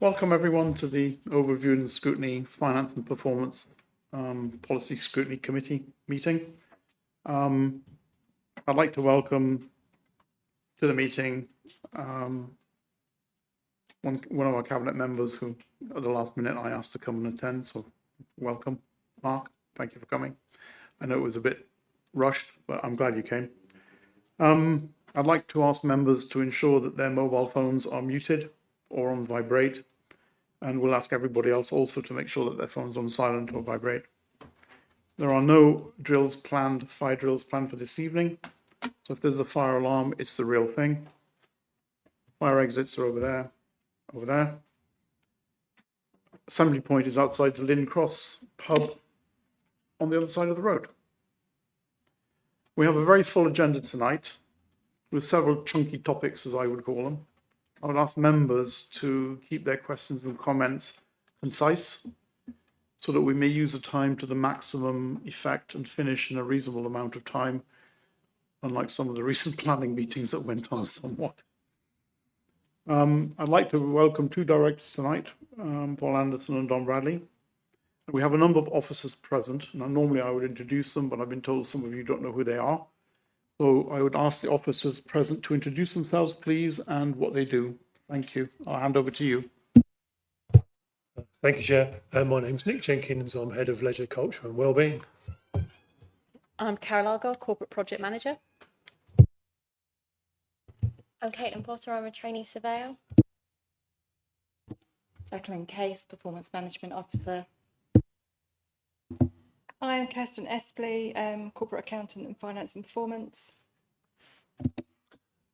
Welcome everyone to the Overview and Scrutiny Finance and Performance Policy Scrutiny Committee meeting. I'd like to welcome to the meeting one of our cabinet members who at the last minute I asked to come and attend, so welcome, Mark. Thank you for coming. I know it was a bit rushed, but I'm glad you came. I'd like to ask members to ensure that their mobile phones are muted or on vibrate, and we'll ask everybody else also to make sure that their phone's on silent or vibrate. There are no fire drills planned for this evening, so if there's a fire alarm, it's the real thing. Fire exits are over there. Assembly point is outside the Lynn Cross pub on the other side of the road. We have a very full agenda tonight with several chunky topics, as I would call them. I would ask members to keep their questions and comments concise so that we may use the time to the maximum effect and finish in a reasonable amount of time, unlike some of the recent planning meetings that went on somewhat. I'd like to welcome two directors tonight, Paul Anderson and Don Bradley. We have a number of officers present. Now, normally I would introduce them, but I've been told some of you don't know who they are. So I would ask the officers present to introduce themselves, please, and what they do. Thank you. I'll hand over to you. Thank you, Chair. My name's Nick Jenkins. I'm Head of Leisure, Culture and Wellbeing. I'm Carol Algar, Corporate Project Manager. I'm Caitlin Potter, I'm a trainee surveyor. Jacqueline Case, Performance Management Officer. I am Kirsten Espley, Corporate Accountant in Finance and Performance.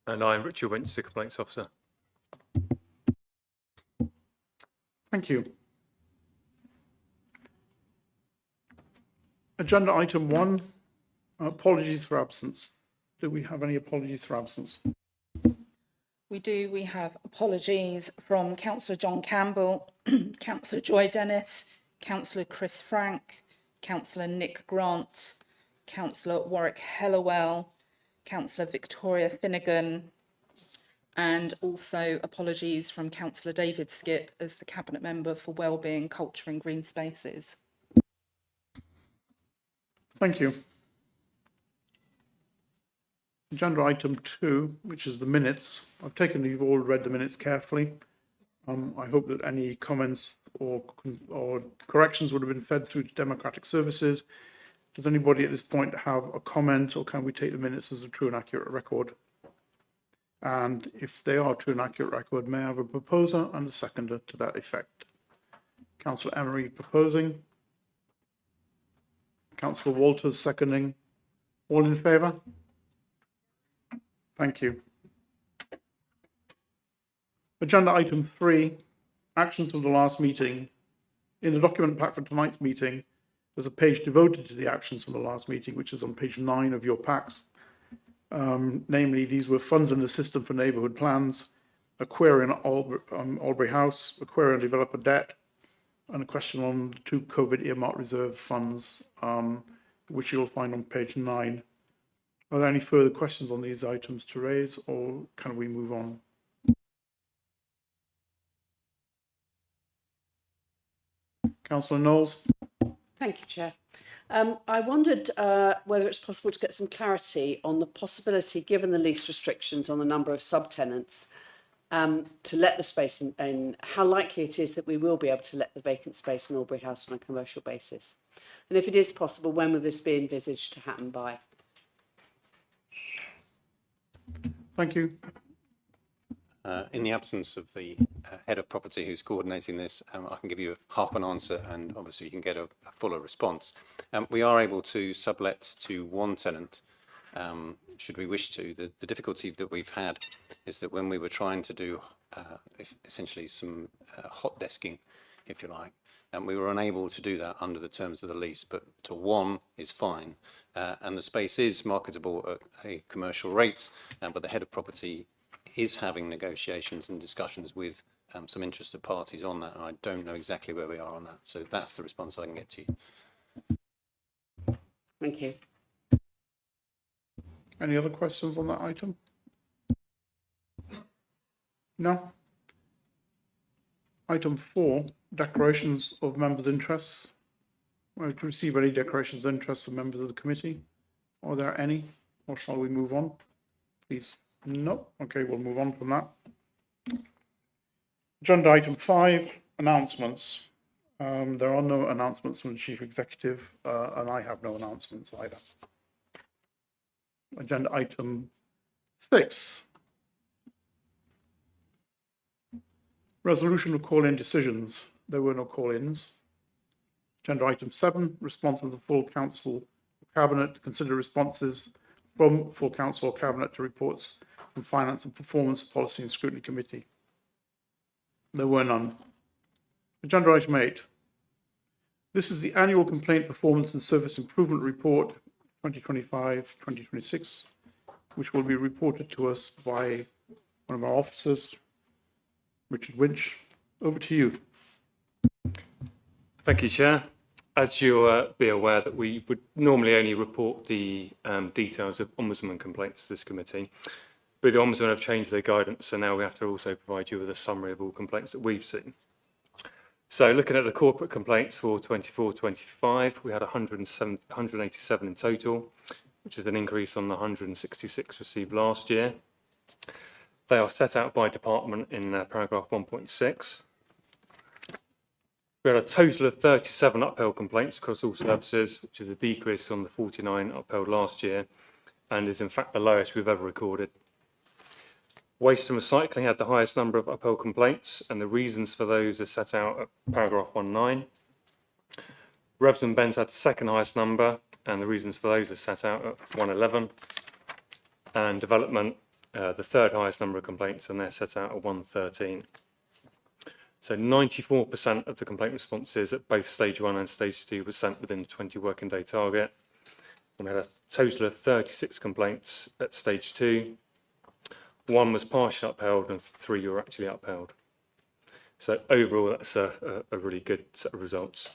And I'm Richard Winch, the Complaints Officer. Thank you. Agenda item 1, apologies for absence. Do we have any apologies for absence? We do. We have apologies from Councillor John Campbell, Councillor Joy Dennis, Councillor Chris Frank, Councillor Nick Grant, Councillor Warwick Hellawell, Councillor Victoria Finnegan, and also apologies from Councillor David Skip as the Cabinet Member for Wellbeing, Culture and Green Spaces. Thank you. Agenda item 2, which is the minutes. I've taken you've all read the minutes carefully. I hope that any comments or corrections would have been fed through to Democratic Services. Does anybody at this point have a comment, or can we take the minutes as a true and accurate record? And if they are true and accurate record, may I have a proposer and a seconder to that effect? Councillor Emery proposing. Councillor Walters seconding. All in favour? Thank you. Agenda item 3, actions from the last meeting. In the document pack for tonight's meeting, there's a page devoted to the actions from the last meeting, which is on page 9 of your packs. Namely, these were funds in the system for neighbourhood plans, a query on Albury House, a query on developer debt, and a question on the 2 COVID earmark reserve funds, which you'll find on page 9. Are there any further questions on these items to raise, or can we move on? Councillor Knowles. Thank you, Chair. I wondered whether it's possible to get some clarity on the possibility, given the lease restrictions on the number of subtenants, to let the space in, how likely it is that we will be able to let the vacant space in Albury House on a commercial basis. And if it is possible, when will this be envisaged to happen by? Thank you. In the absence of the head of property who's coordinating this, I can give you half an answer, and obviously you can get a fuller response. We are able to sublet to one tenant, should we wish to. The difficulty that we've had is that when we were trying to do essentially some hot desking, if you like, and we were unable to do that under the terms of the lease, but to one is fine. And the space is marketable at a commercial rate, but the head of property is having negotiations and discussions with some interested parties on that, and I don't know exactly where we are on that. So that's the response I can get to you. Thank you. Any other questions on that item? No? Item 4, declarations of members' interests. To receive any declarations of interest of members of the committee. Are there any, or shall we move on? Please, no. Okay, we'll move on from that. Agenda item 5, announcements. There are no announcements from the Chief Executive, and I have no announcements either. Agenda item 6. Resolution of call-in decisions. There were no call-ins. Agenda item 7, response of the full council cabinet to consider responses from full council cabinet to reports from Finance and Performance Policy and Scrutiny Committee. There were none. Agenda item 8. This is the annual complaint performance and service improvement report 2025-2026, which will be reported to us by one of our officers, Richard Winch. Over to you. Thank you, Chair. As you'll be aware that we would normally only report the details of Ombudsman complaints to this committee, but the Ombudsman have changed their guidance, so now we have to also provide you with a summary of all complaints that we've seen. So looking at the corporate complaints for 24-25, we had 187 in total, which is an increase on the 166 received last year. They are set out by department in paragraph 1.6. We had a total of 37 upheld complaints across all services, which is a decrease on the 49 upheld last year, and is in fact the lowest we've ever recorded. Waste and recycling had the highest number of upheld complaints, and the reasons for those are set out at paragraph 1.9. Revs and Bens had the second highest number, and the reasons for those are set out at 1.11. And development, the third highest number of complaints, and they're set out at 1.13. So 94% of the complaint responses at both stage 1 and stage 2 were sent within the 20 working day target. And we had a total of 36 complaints at stage 2. 1 was partially upheld and 3 were actually upheld. So overall, that's a really good set of results.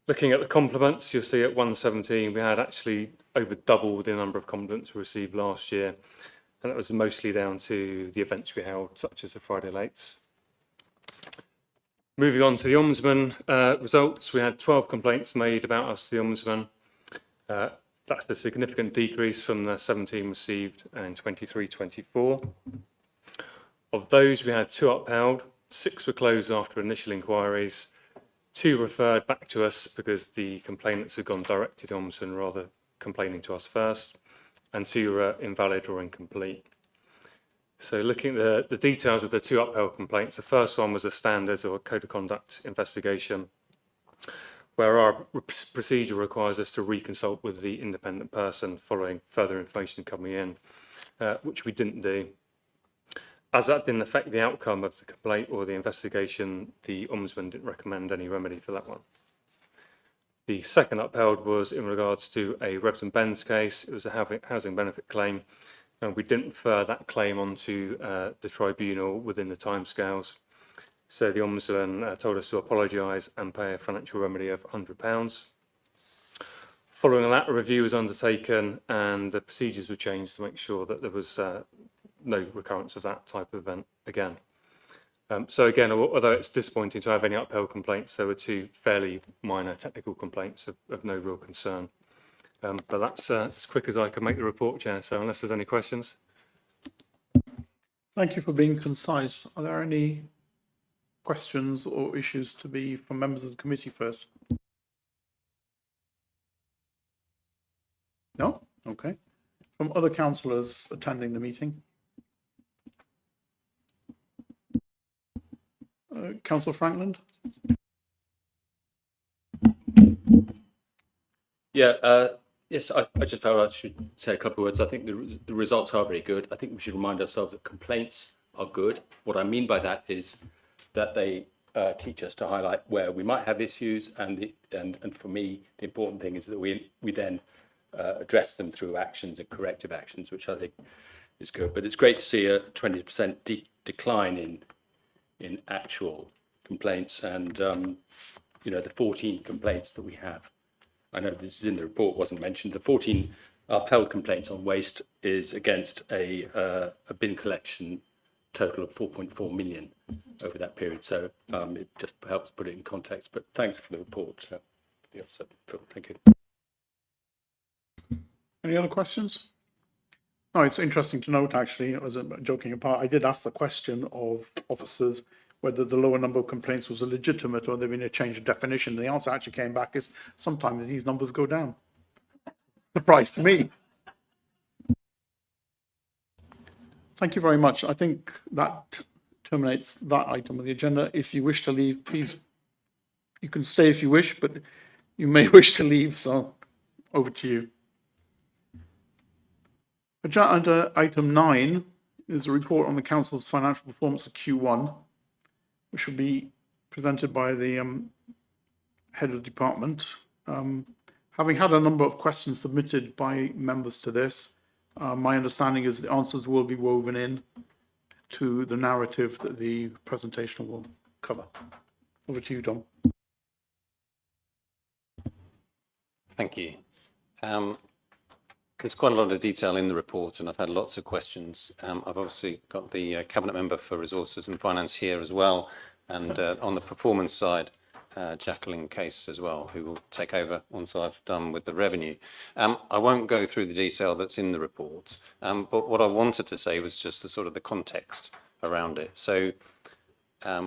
Looking at the compliments, you'll see at 117, we had actually over double the number of compliments we received last year. And that was mostly down to the events we held, such as the Friday Lates. Moving on to the Ombudsman results, we had 12 complaints made about us to the Ombudsman. That's a significant decrease from the 17 received in 23-24. Of those, we had 2 upheld, 6 were closed after initial inquiries, 2 referred back to us because the complainants had gone direct to the Ombudsman rather complaining to us first, and 2 were invalid or incomplete. So looking at the details of the 2 upheld complaints, the first one was a standards or code of conduct investigation, where our procedure requires us to reconsult with the independent person following further information coming in, which we didn't do. As that didn't affect the outcome of the complaint or the investigation, the Ombudsman didn't recommend any remedy for that one. The second upheld was in regards to a Revs and Bens case. It was a housing benefit claim, and we didn't refer that claim onto the tribunal within the timescales. So the Ombudsman told us to apologise and pay a financial remedy of £100. Following that, a review was undertaken and the procedures were changed to make sure that there was no recurrence of that type of event again. So again, although it's disappointing to have any upheld complaints, there were 2 fairly minor technical complaints of no real concern. But that's as quick as I can make the report, Chair, so unless there's any questions. Thank you for being concise. Are there any questions or issues to be from members of the committee first? No? Okay. From other councillors attending the meeting? Councillor Frankland? Yes, I just felt I should say a couple of words. I think the results are very good. I think we should remind ourselves that complaints are good. What I mean by that is that they teach us to highlight where we might have issues, and for me, the important thing is that we then address them through actions and corrective actions, which I think is good. But it's great to see a 20% decline in actual complaints, and the 14 complaints that we have. I know this is in the report, wasn't mentioned. The 14 upheld complaints on waste is against a bin collection total of 4.4 million over that period. So it just helps put it in context. But thanks for the report, the officer. Phil, thank you. Any other questions? No, it's interesting to note, actually, as a joking apart, I did ask the question of officers whether the lower number of complaints was legitimate or there been a change of definition. The answer actually came back is sometimes these numbers go down. Surprise to me. Thank you very much. I think that terminates that item on the agenda. If you wish to leave, please, you can stay if you wish, but you may wish to leave, so over to you. Agenda item 9 is a report on the Council's financial performance of Q1, which will be presented by the head of the department. Having had a number of questions submitted by members to this, my understanding is the answers will be woven in to the narrative that the presentation will cover. Over to you, Dom. Thank you. There's quite a lot of detail in the report, and I've had lots of questions. I've obviously got the Cabinet Member for Resources and Finance here as well, and on the performance side, Jacqueline Case as well, who will take over once I've done with the revenue. I won't go through the detail that's in the report, but what I wanted to say was just the sort of the context around it. So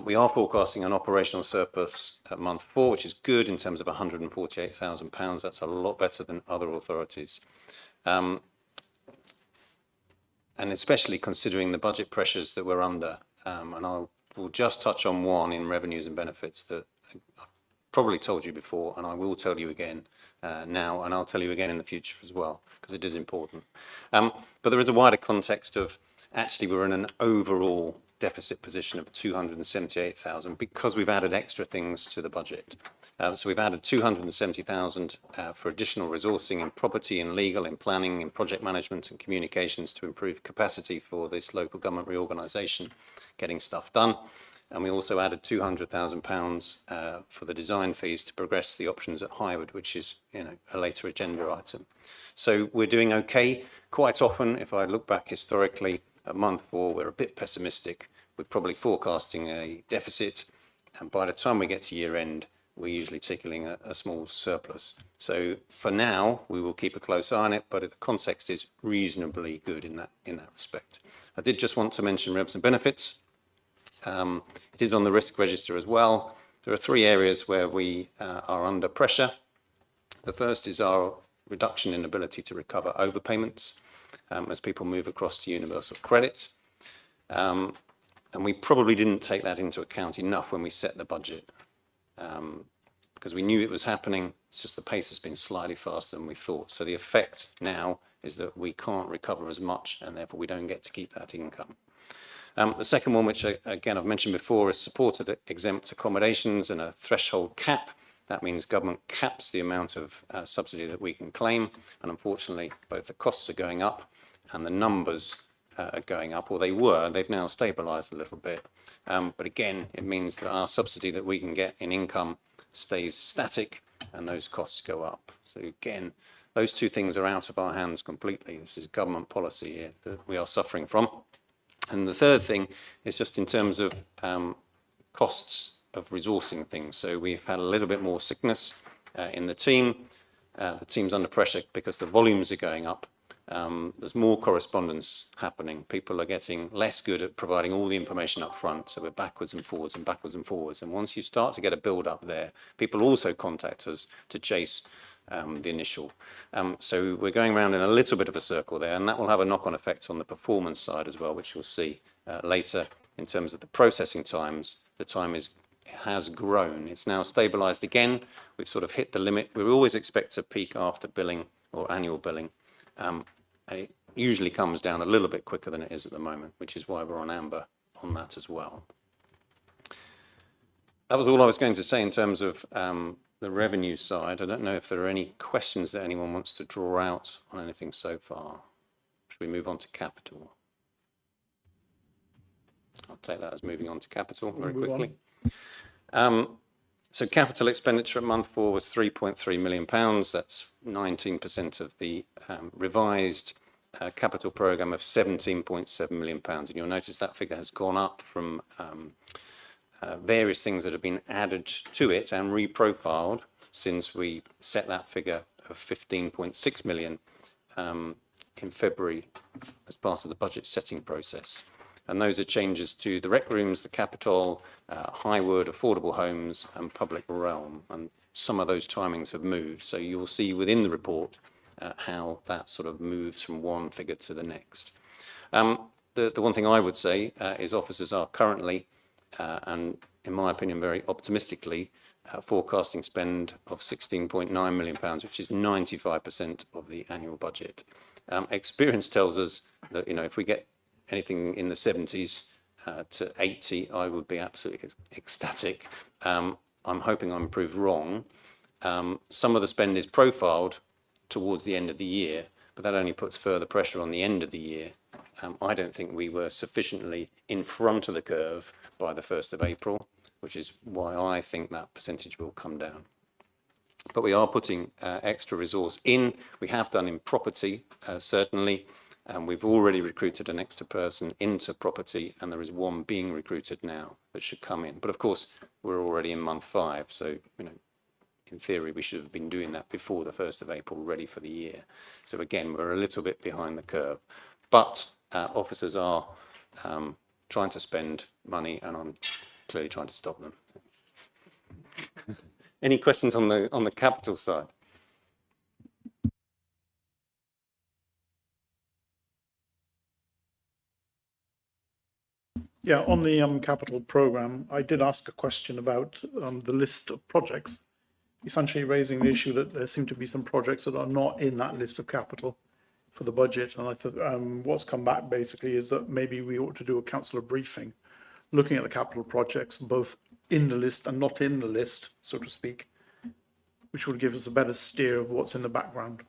we are forecasting an operational surplus at month 4, which is good in terms of £148,000. That's a lot better than other authorities. And especially considering the budget pressures that we're under. And I will just touch on one in revenues and benefits that I've probably told you before, and I will tell you again now, and I'll tell you again in the future as well, because it is important. But there is a wider context of actually we're in an overall deficit position of 278,000 because we've added extra things to the budget. So we've added 270,000 for additional resourcing in property, in legal, in planning, in project management and communications to improve capacity for this local government reorganisation, getting stuff done. And we also added £200,000 for the design fees to progress the options at Highwood, which is, you know, a later agenda item. So we're doing okay. Quite often, if I look back historically, at month 4, we're a bit pessimistic. We're probably forecasting a deficit, and by the time we get to year end, we're usually tickling a small surplus. So for now, we will keep a close eye on it, but the context is reasonably good in that respect. I did just want to mention revs and benefits. It is on the risk register as well. There are 3 areas where we are under pressure. The first is our reduction in ability to recover overpayments as people move across to universal credit. And we probably didn't take that into account enough when we set the budget. Because we knew it was happening, it's just the pace has been slightly faster than we thought. So the effect now is that we can't recover as much, and therefore we don't get to keep that income. The second one, which again I've mentioned before, is supported exempt accommodations and a threshold cap. That means government caps the amount of subsidy that we can claim, and unfortunately both the costs are going up and the numbers are going up, or they were. They've now stabilised a little bit. But again, it means that our subsidy that we can get in income stays static and those costs go up. So again, those 2 things are out of our hands completely. This is government policy here that we are suffering from. And the third thing is just in terms of costs of resourcing things. So we've had a little bit more sickness in the team. The team's under pressure because the volumes are going up. There's more correspondence happening. People are getting less good at providing all the information up front. So we're backwards and forwards and backwards and forwards. And once you start to get a build up there, people also contact us to chase the initial. So we're going around in a little bit of a circle there, and that will have a knock-on effect on the performance side as well, which you'll see later in terms of the processing times. The time has grown. It's now stabilised again. We've sort of hit the limit. We always expect to peak after billing or annual billing. And it usually comes down a little bit quicker than it is at the moment, which is why we're on amber on that as well. That was all I was going to say in terms of the revenue side. I don't know if there are any questions that anyone wants to draw out on anything so far. Should we move on to capital? I'll take that as moving on to capital very quickly. So capital expenditure at month 4 was £3.3 million. That's 19% of the revised capital programme of £17.7 million. And you'll notice that figure has gone up from various things that have been added to it and reprofiled since we set that figure of 15.6 million in February as part of the budget setting process. And those are changes to the rec rooms, the Capitol, Highwood, affordable homes and public realm. And some of those timings have moved. So you'll see within the report how that sort of moves from one figure to the next. The one thing I would say is officers are currently, and in my opinion, very optimistically, forecasting spend of £16.9 million, which is 95% of the annual budget. Experience tells us that, if we get anything in the 70s to 80, I would be absolutely ecstatic. I'm hoping I'm proved wrong. Some of the spend is profiled towards the end of the year, but that only puts further pressure on the end of the year. I don't think we were sufficiently in front of the curve by the 1st of April, which is why I think that percentage will come down. But we are putting extra resource in. We have done in property, certainly, and we've already recruited an extra person into property, and there is one being recruited now that should come in. But of course, we're already in month 5, so, in theory, we should have been doing that before the 1st of April, ready for the year. So again, we're a little bit behind the curve. But officers are trying to spend money, and I'm clearly trying to stop them. Any questions on the capital side? Yeah, on the capital programme, I did ask a question about the list of projects, essentially raising the issue that there seem to be some projects that are not in that list of capital for the budget. And I thought what's come back basically is that maybe we ought to do a councillor briefing looking at the capital projects, both in the list and not in the list, so to speak, which would give us a better steer of what's in the background.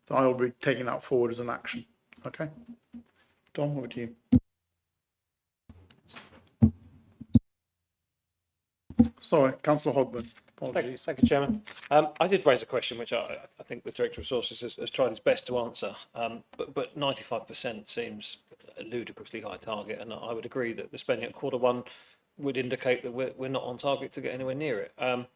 So I'll be taking that forward as an action. Okay. Dom, over to you. Sorry, Councillor Hogburn. Apologies. Thank you, Chairman. I did raise a question which I think the Director of Resources has tried his best to answer, but 95% seems a ludicrously high target, and I would agree that the spending at Q1 would indicate that we're not on target to get anywhere near it. I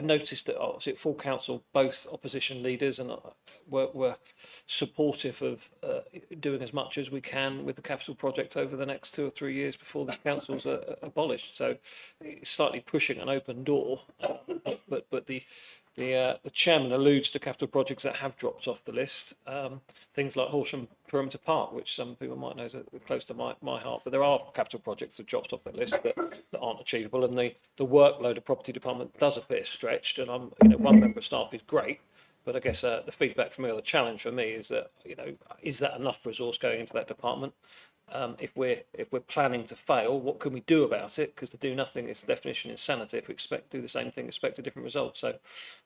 noticed that obviously at full council, both opposition leaders and were supportive of doing as much as we can with the capital project over the next 2 or 3 years before the councils are abolished. So it's slightly pushing an open door, but the chairman alludes to capital projects that have dropped off the list, things like Horsham Perimeter Park, which some people might know is close to my heart, but there are capital projects that dropped off the list that aren't achievable, and the workload of property department does appear stretched, and one member of staff is great, but I guess the feedback for me, or the challenge for me, is that is that enough resource going into that department? If we're planning to fail, what can we do about it? Because to do nothing is the definition of insanity. If we do the same thing, expect a different result. So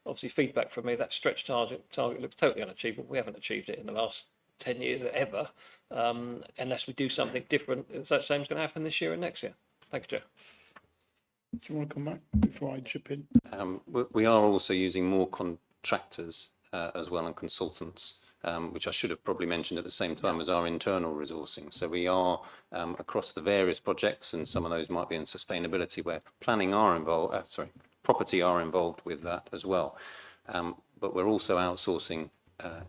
obviously feedback from me, that stretch target looks totally unachievable. We haven't achieved it in the last 10 years ever, unless we do something different. That same is going to happen this year and next year. Thank you, Chair. Do you want to come back before I chip in? We are also using more contractors as well, and consultants, which I should have probably mentioned at the same time as our internal resourcing. So we are across the various projects, and some of those might be in sustainability where planning are involved, property are involved with that as well. But we're also outsourcing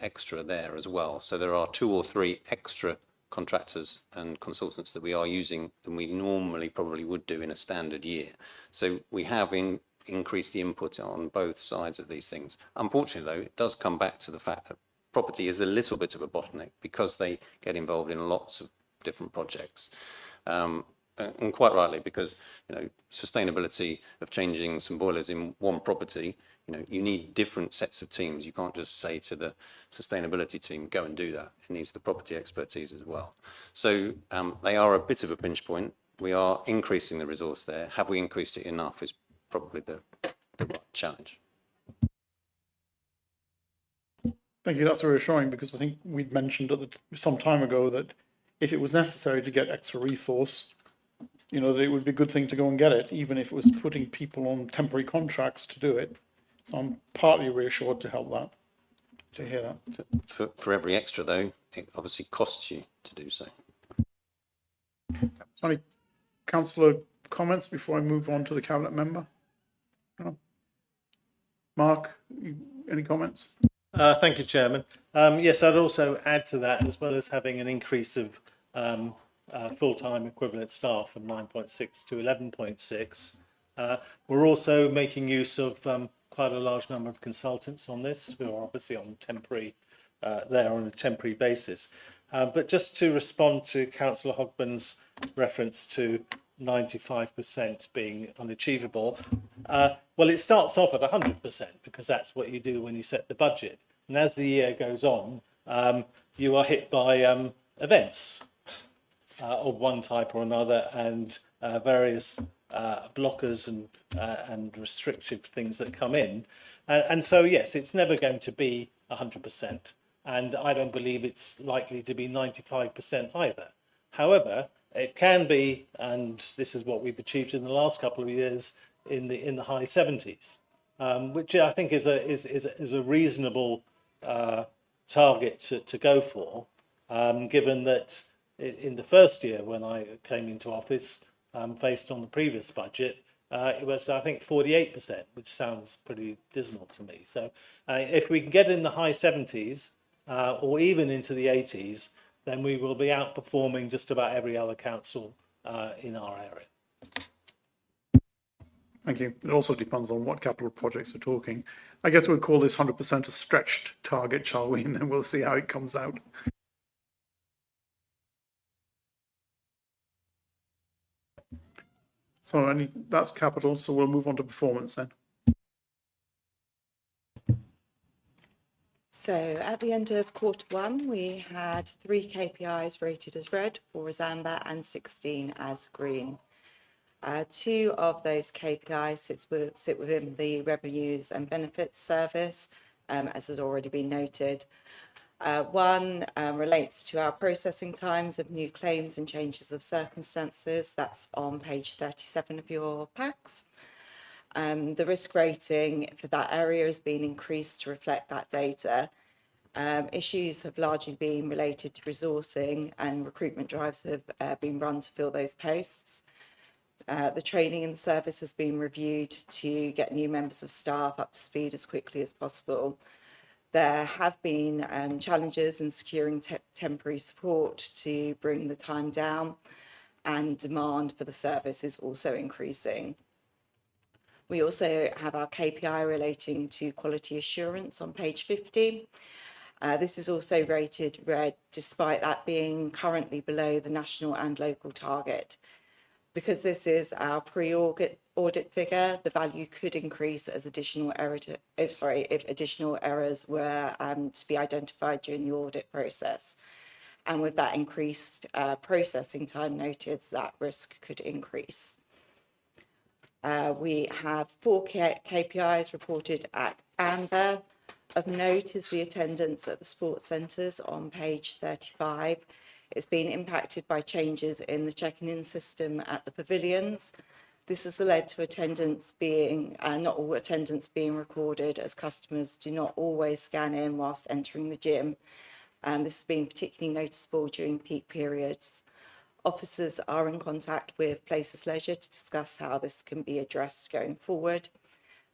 extra there as well. So there are 2 or 3 extra contractors and consultants that we are using than we normally probably would do in a standard year. So we have increased the input on both sides of these things. Unfortunately, though, it does come back to the fact that property is a little bit of a bottleneck because they get involved in lots of different projects. And quite rightly, because sustainability of changing some boilers in one property, you need different sets of teams. You can't just say to the sustainability team, go and do that. It needs the property expertise as well. So they are a bit of a pinch point. We are increasing the resource there. Have we increased it enough is probably the right challenge. Thank you. That's reassuring, because I think we'd mentioned some time ago that if it was necessary to get extra resource, that it would be a good thing to go and get it, even if it was putting people on temporary contracts to do it. So I'm partly reassured to help that. to hear that. For every extra, though, it obviously costs you to do so. So any councillor comments before I move on to the cabinet member? No? Mark, any comments? Thank you, Chairman. Yes, I'd also add to that, as well as having an increase of full-time equivalent staff from 9.6 to 11.6. We're also making use of quite a large number of consultants on this, who are obviously on temporary, there on a temporary basis. But just to respond to Councillor Hogman's reference to 95% being unachievable, well, it starts off at 100% because that's what you do when you set the budget. And as the year goes on, you are hit by events of one type or another, and various blockers and restrictive things that come in. And so, yes, it's never going to be 100%. And I don't believe it's likely to be 95% either. However, it can be, and this is what we've achieved in the last couple of years, in the high 70s, which I think is a reasonable target to go for, given that in the first year when I came into office, based on the previous budget, it was, I think, 48%, which sounds pretty dismal to me. So if we can get in the high 70s or even into the 80s, then we will be outperforming just about every other council in our area. Thank you. It also depends on what capital projects we're talking. I guess we'll call this 100% a stretched target, shall we? And then we'll see how it comes out. So that's capital, so we'll move on to performance then. So at the end of quarter 1, we had 3 KPIs rated as red, 4 as amber and 16 as green. 2 of those KPIs sit within the revenues and benefits service, as has already been noted. 1 relates to our processing times of new claims and changes of circumstances. That's on page 37 of your packs. The risk rating for that area has been increased to reflect that data. Issues have largely been related to resourcing, and recruitment drives have been run to fill those posts. The training in the service has been reviewed to get new members of staff up to speed as quickly as possible. There have been challenges in securing temporary support to bring the time down, and demand for the service is also increasing. We also have our KPI relating to quality assurance on page 50. This is also rated red, despite that being currently below the national and local target. Because this is our pre-audit figure, the value could increase as if additional errors were to be identified during the audit process. And with that increased processing time noted, that risk could increase. We have 4 KPIs reported at amber. Of note is the attendance at the sports centres on page 35. It's been impacted by changes in the checking-in system at the pavilions. This has led to attendance being, not all attendance being recorded, as customers do not always scan in whilst entering the gym. And this has been particularly noticeable during peak periods. Officers are in contact with Places Leisure to discuss how this can be addressed going forward,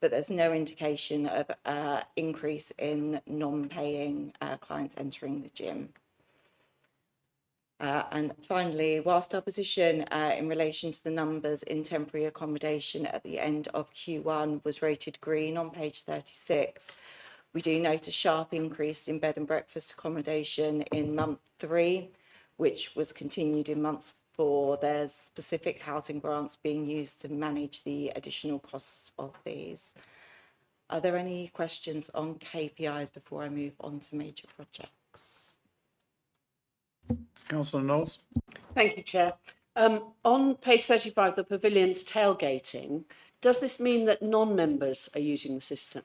but there's no indication of increase in non-paying clients entering the gym. And finally, whilst our position in relation to the numbers in temporary accommodation at the end of Q1 was rated green on page 36, we do note a sharp increase in bed and breakfast accommodation in month 3, which was continued in month 4. There's specific housing grants being used to manage the additional costs of these. Are there any questions on KPIs before I move on to major projects? Councillor Knowles. Thank you, Chair. On page 35, the pavilions tailgating, does this mean that non-members are using the system,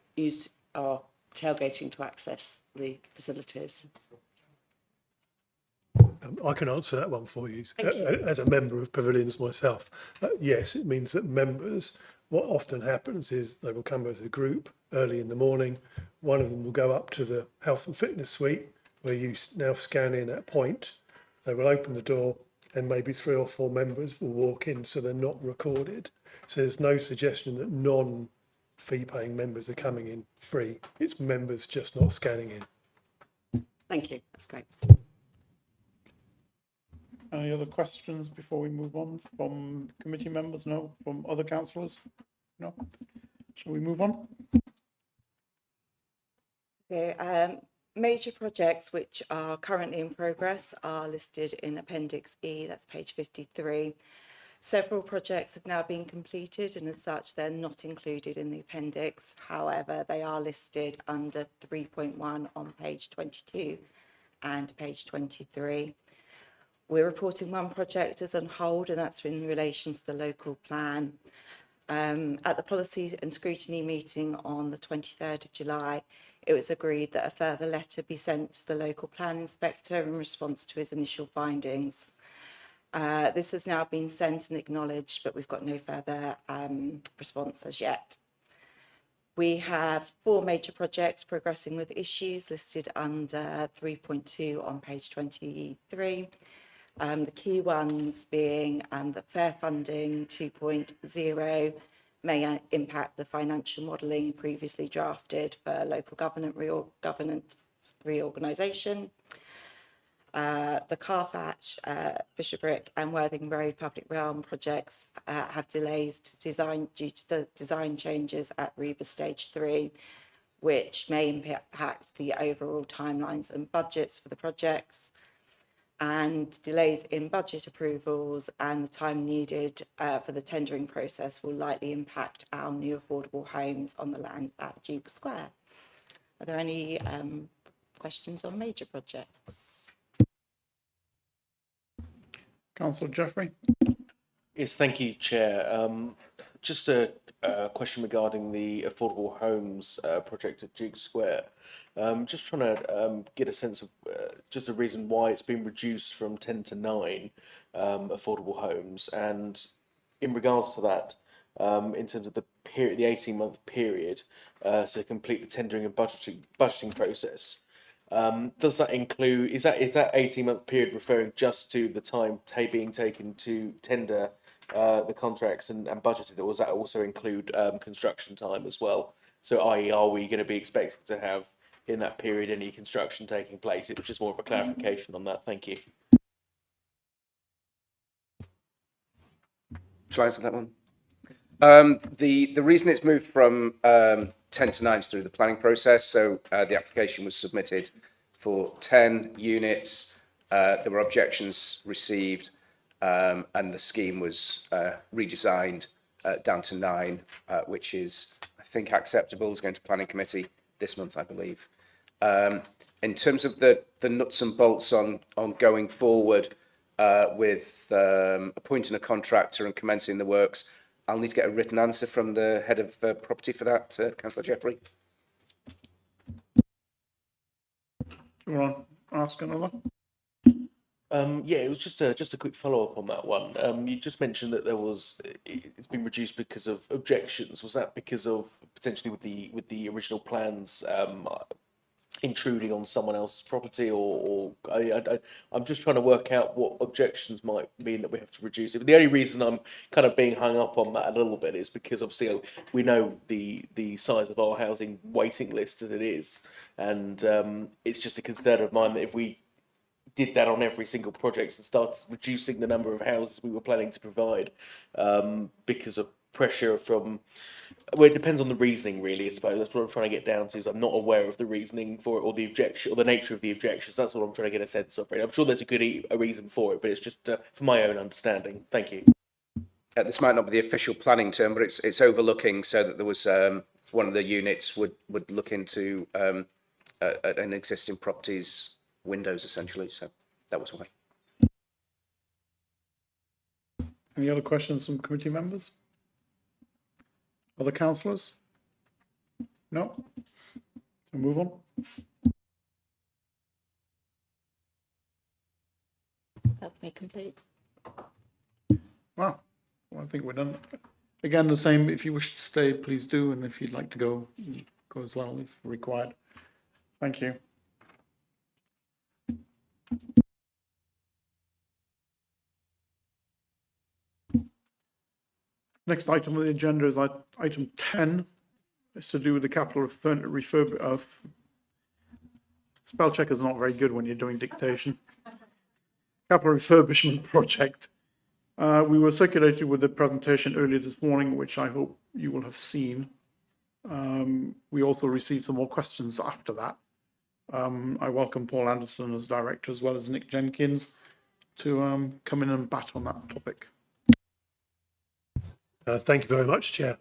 are tailgating to access the facilities? I can answer that one for you. Thank you. As a member of pavilions myself, yes, it means that members, what often happens is they will come as a group early in the morning, one of them will go up to the health and fitness suite where you now scan in at a point. They will open the door and maybe 3 or 4 members will walk in, so they're not recorded. So there's no suggestion that non-fee paying members are coming in free. It's members just not scanning in. Thank you. That's great. Any other questions before we move on from committee members? No? From other councillors? No? Shall we move on? So, major projects which are currently in progress are listed in Appendix E, that's page 53. Several projects have now been completed, and as such they're not included in the appendix. However, they are listed under 3.1 on page 22 and page 23. We're reporting one project as on hold, and that's in relation to the local plan. At the Policy and Scrutiny meeting on the 23rd of July, it was agreed that a further letter be sent to the local plan inspector in response to his initial findings. This has now been sent and acknowledged, but we've got no further response as yet. We have 4 major projects progressing with issues listed under 3.2 on page 23. The key ones being that fair funding 2.0 may impact the financial modelling previously drafted for local governance reorganisation. The Carfatch, Bishoprick and Worthing Road public realm projects have delays to design due to design changes at Reba Stage 3, which may impact the overall timelines and budgets for the projects. And delays in budget approvals and the time needed for the tendering process will likely impact our new affordable homes on the land at Duke Square. Are there any questions on major projects? Councillor Jeffrey? Yes, thank you, Chair. Just a question regarding the affordable homes project at Duke Square. Just trying to get a sense of just a reason why it's been reduced from 10 to 9 affordable homes, and in regards to that, in terms of the period, the 18-month period to complete the tendering and budgeting process. Does that include, is that 18-month period referring just to the time being taken to tender the contracts and budgeted, or does that also include construction time as well? So, i.e., are we going to be expected to have in that period any construction taking place? It was just more of a clarification on that. Thank you. Shall I answer that one? The reason it's moved from 10 to 9 is through the planning process. So the application was submitted for 10 units. There were objections received, and the scheme was redesigned down to 9, which is, I think, acceptable. It's going to planning committee this month, I believe. In terms of the nuts and bolts on going forward with appointing a contractor and commencing the works, I'll need to get a written answer from the head of property for that, Councillor Jeffrey. Do you want to ask another? Yeah, it was just a quick follow-up on that one. You just mentioned that it's been reduced because of objections. Was that because of potentially with the original plans intruding on someone else's property, or I'm just trying to work out what objections might mean that we have to reduce it. But the only reason I'm kind of being hung up on that a little bit is because obviously we know the size of our housing waiting list as it is, and it's just a concern of mine that if we did that on every single project and started reducing the number of houses we were planning to provide because of pressure from, well, it depends on the reasoning really, I suppose. That's what I'm trying to get down to, is I'm not aware of the reasoning for it, or the objection, or the nature of the objections. That's what I'm trying to get a sense of. Really. I'm sure there's a reason for it, but it's just for my own understanding. Thank you. This might not be the official planning term, but it's overlooking, so that there was one of the units would look into an existing property's windows, essentially. So that was why. Any other questions from committee members? Other councillors? No? So move on. That's me complete. Wow. Well, I think we're done. Again, the same, if you wish to stay, please do. And if you'd like to go echo as well if required. Thank you. Next item on the agenda is item 10. It's to do with the capital refurb of. Spell check is not very good when you're doing dictation. Capital refurbishment project. We were circulated with a presentation earlier this morning, which I hope you will have seen. We also received some more questions after that. I welcome Paul Anderson as director, as well as Nick Jenkins, to come in and bat on that topic. Thank you very much, Chair.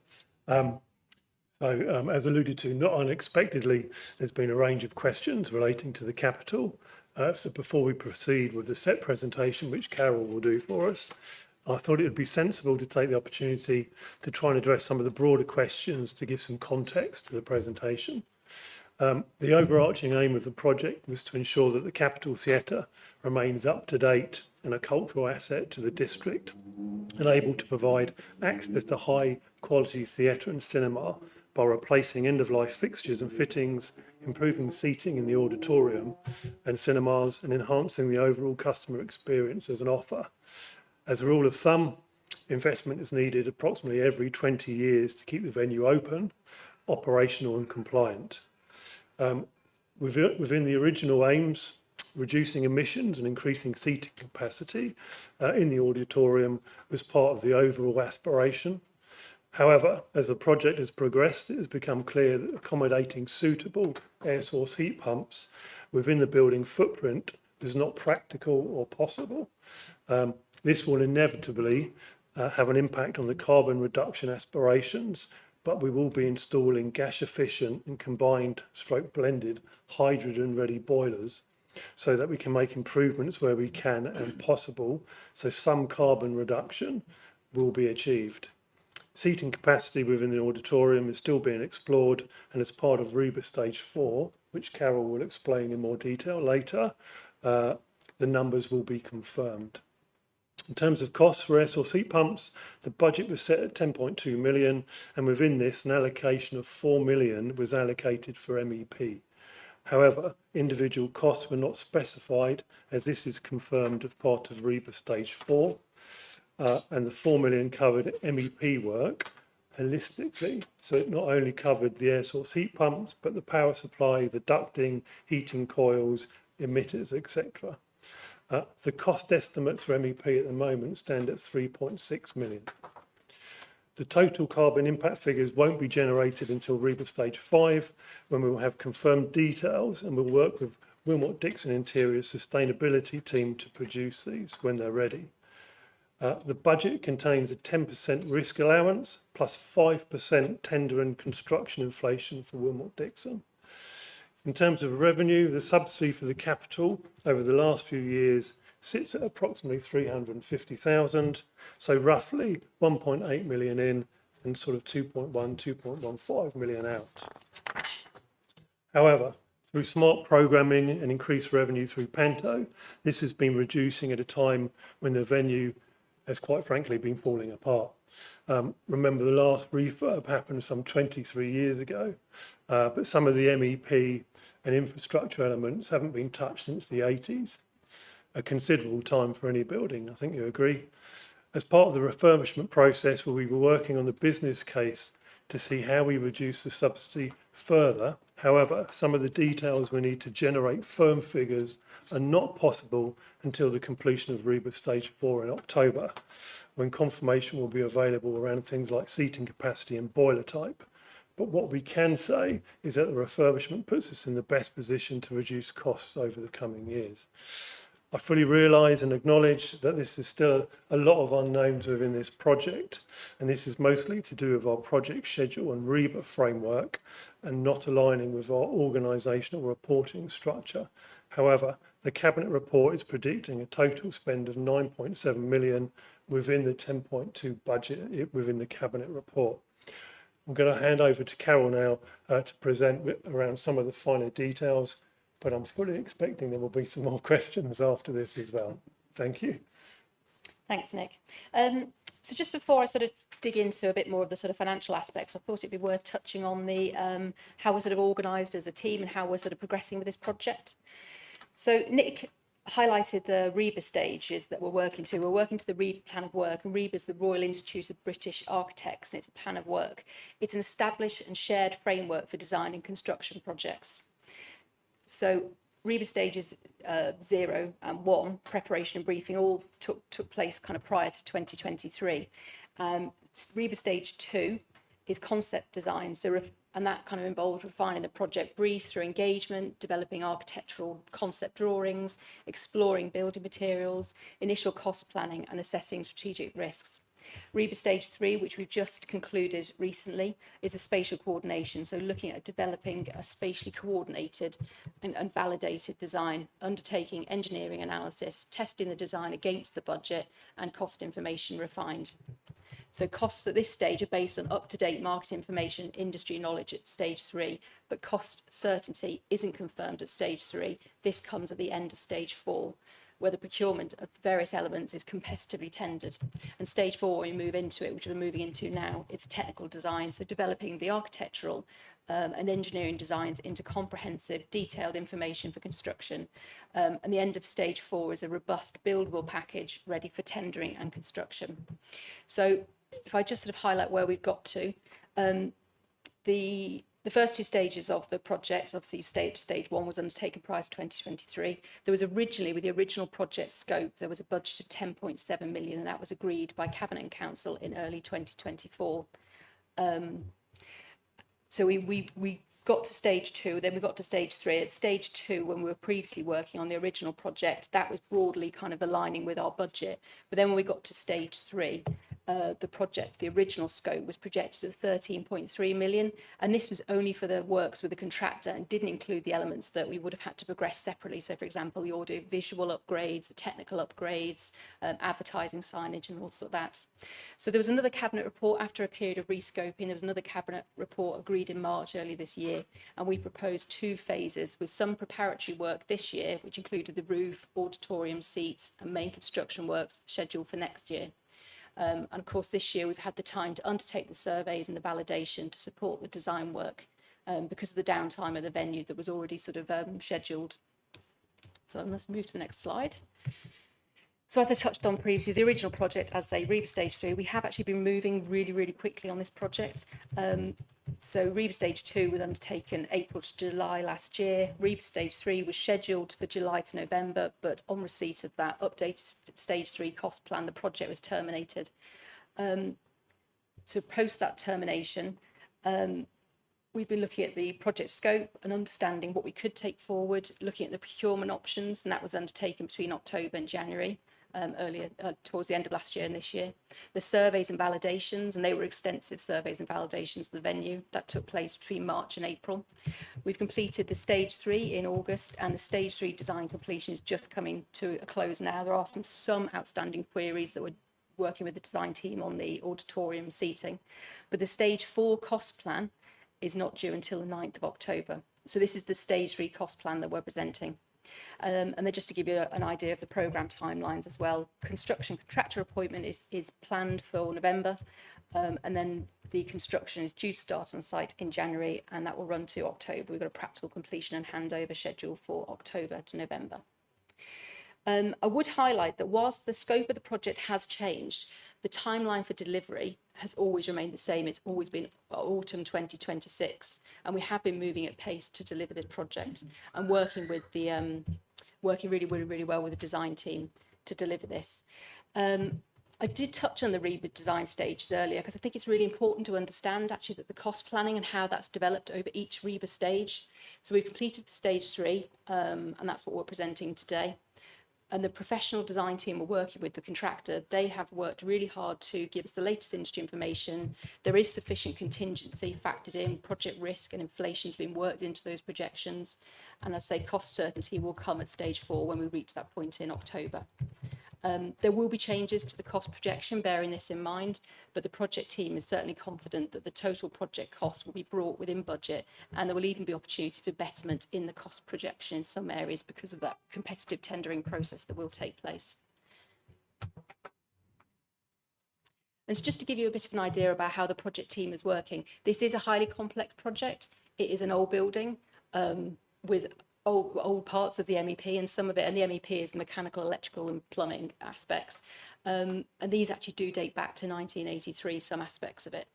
As alluded to, not unexpectedly, there's been a range of questions relating to the capital. So before we proceed with the set presentation, which Carol will do for us, I thought it would be sensible to take the opportunity to try and address some of the broader questions to give some context to the presentation. The overarching aim of the project was to ensure that the Capitol Theatre remains up to date and a cultural asset to the district and able to provide access to high quality theatre and cinema by replacing end-of-life fixtures and fittings, improving seating in the auditorium and cinemas, and enhancing the overall customer experience as an offer. As a rule of thumb, investment is needed approximately every 20 years to keep the venue open, operational and compliant. Within the original aims, reducing emissions and increasing seating capacity in the auditorium was part of the overall aspiration. However, as the project has progressed, it has become clear that accommodating suitable air source heat pumps within the building footprint is not practical or possible. This will inevitably have an impact on the carbon reduction aspirations, but we will be installing gas efficient and combined blended hydrogen ready boilers so that we can make improvements where we can and possible, so some carbon reduction will be achieved. Seating capacity within the auditorium is still being explored, and as part of REBA Stage 4, which Carol will explain in more detail later, the numbers will be confirmed. In terms of costs for air source heat pumps, the budget was set at 10.2 million, and within this, an allocation of 4 million was allocated for MEP. However, individual costs were not specified, as this is confirmed as part of REBA Stage 4, and the 4 million covered MEP work holistically. So it not only covered the air source heat pumps, but the power supply, the ducting, heating coils, emitters, etc. The cost estimates for MEP at the moment stand at 3.6 million. The total carbon impact figures won't be generated until REBA Stage 5, when we will have confirmed details, and we'll work with Wilmot Dixon Interior's sustainability team to produce these when they're ready. The budget contains a 10% risk allowance plus 5% tender and construction inflation for Wilmot Dixon. In terms of revenue, the subsidy for the capital over the last few years sits at approximately 350,000, so roughly 1.8 million in and sort of 2.15 million out. However, through smart programming and increased revenue through Panto, this has been reducing at a time when the venue has quite frankly been falling apart. Remember, the last refurb happened some 23 years ago, but some of the MEP and infrastructure elements haven't been touched since the 80s. A considerable time for any building, I think you agree. As part of the refurbishment process, we'll be working on the business case to see how we reduce the subsidy further. However, some of the details we need to generate firm figures are not possible until the completion of REBA Stage 4 in October, when confirmation will be available around things like seating capacity and boiler type. But what we can say is that the refurbishment puts us in the best position to reduce costs over the coming years. I fully realise and acknowledge that this is still a lot of unknowns within this project, and this is mostly to do with our project schedule and REBA framework and not aligning with our organisational reporting structure. However, the Cabinet report is predicting a total spend of 9.7 million within the 10.2 budget within the Cabinet report. I'm going to hand over to Carol now to present around some of the finer details, but I'm fully expecting there will be some more questions after this as well. Thank you. Thanks, Nick. So just before I sort of dig into a bit more of the sort of financial aspects, I thought it'd be worth touching on the how we're sort of organised as a team and how we're sort of progressing with this project. So Nick highlighted the REBA stages that we're working to. We're working to the REBA plan of work, and REBA is the Royal Institute of British Architects, and it's a plan of work. It's an established and shared framework for design and construction projects. So REBA stages 0 and 1, preparation and briefing, all took place kind of prior to 2023. REBA stage 2 is concept design, and that kind of involves refining the project brief through engagement, developing architectural concept drawings, exploring building materials, initial cost planning, and assessing strategic risks. REBA stage 3, which we've just concluded recently, is a spatial coordination, so looking at developing a spatially coordinated and validated design, undertaking engineering analysis, testing the design against the budget, and cost information refined. So costs at this stage are based on up-to-date market information, industry knowledge at stage 3, but cost certainty isn't confirmed at stage 3. This comes at the end of stage 4, where the procurement of various elements is competitively tendered. And stage 4, when we move into it, which we're moving into now, it's technical design, so developing the architectural and engineering designs into comprehensive, detailed information for construction. And the end of stage 4 is a robust, buildable package ready for tendering and construction. So if I just sort of highlight where we've got to, the first 2 stages of the project, obviously stage 1 was undertaken prior to 2023. There was originally, with the original project scope, there was a budget of 10.7 million, and that was agreed by Cabinet and Council in early 2024. So we got to stage 2, then we got to stage 3. At stage 2, when we were previously working on the original project, that was broadly kind of aligning with our budget. But then when we got to stage 3, the original scope was projected at 13.3 million, and this was only for the works with the contractor and didn't include the elements that we would have had to progress separately. So, for example, the audio visual upgrades, the technical upgrades, advertising signage, and all sorts of that. So there was another cabinet report after a period of rescoping. There was another cabinet report agreed in March early this year, and we proposed 2 phases with some preparatory work this year, which included the roof, auditorium, seats, and main construction works scheduled for next year. And of course, this year we've had the time to undertake the surveys and the validation to support the design work because of the downtime of the venue that was already sort of scheduled. So I must move to the next slide. So as I touched on previously, the original project, as I say, REBA stage 3, we have actually been moving really, really quickly on this project. So REBA stage 2 was undertaken April to July last year. REBA stage 3 was scheduled for July to November, but on receipt of that updated stage 3 cost plan, the project was terminated. So post that termination, we've been looking at the project scope and understanding what we could take forward, looking at the procurement options, and that was undertaken between October and January. Earlier, towards the end of last year and this year. The surveys and validations, and they were extensive surveys and validations of the venue, that took place between March and April. We've completed the stage 3 in August, and the stage 3 design completion is just coming to a close now. There are some outstanding queries that we're working with the design team on the auditorium seating, but the stage 4 cost plan is not due until the 9th of October. So this is the stage 3 cost plan that we're presenting. And then just to give you an idea of the programme timelines as well, construction contractor appointment is planned for November, and then the construction is due to start on site in January, and that will run to October. We've got a practical completion and handover schedule for October to November. I would highlight that whilst the scope of the project has changed, the timeline for delivery has always remained the same. It's always been autumn 2026, and we have been moving at pace to deliver this project and working with the working really well with the design team to deliver this. I did touch on the REBA design stages earlier because I think it's really important to understand actually that the cost planning and how that's developed over each REBA stage. So we've completed the stage 3, and that's what we're presenting today. And the professional design team we're working with, the contractor, they have worked really hard to give us the latest industry information. There is sufficient contingency factored in, project risk and inflation has been worked into those projections. And as I say, cost certainty will come at stage 4 when we reach that point in October. There will be changes to the cost projection, bearing this in mind, but the project team is certainly confident that the total project cost will be brought within budget, and there will even be opportunity for betterment in the cost projection in some areas because of that competitive tendering process that will take place. And so just to give you a bit of an idea about how the project team is working, this is a highly complex project. It is an old building with old parts of the MEP, and some of it, and the MEP is the mechanical, electrical and plumbing aspects. And these actually do date back to 1983, some aspects of it.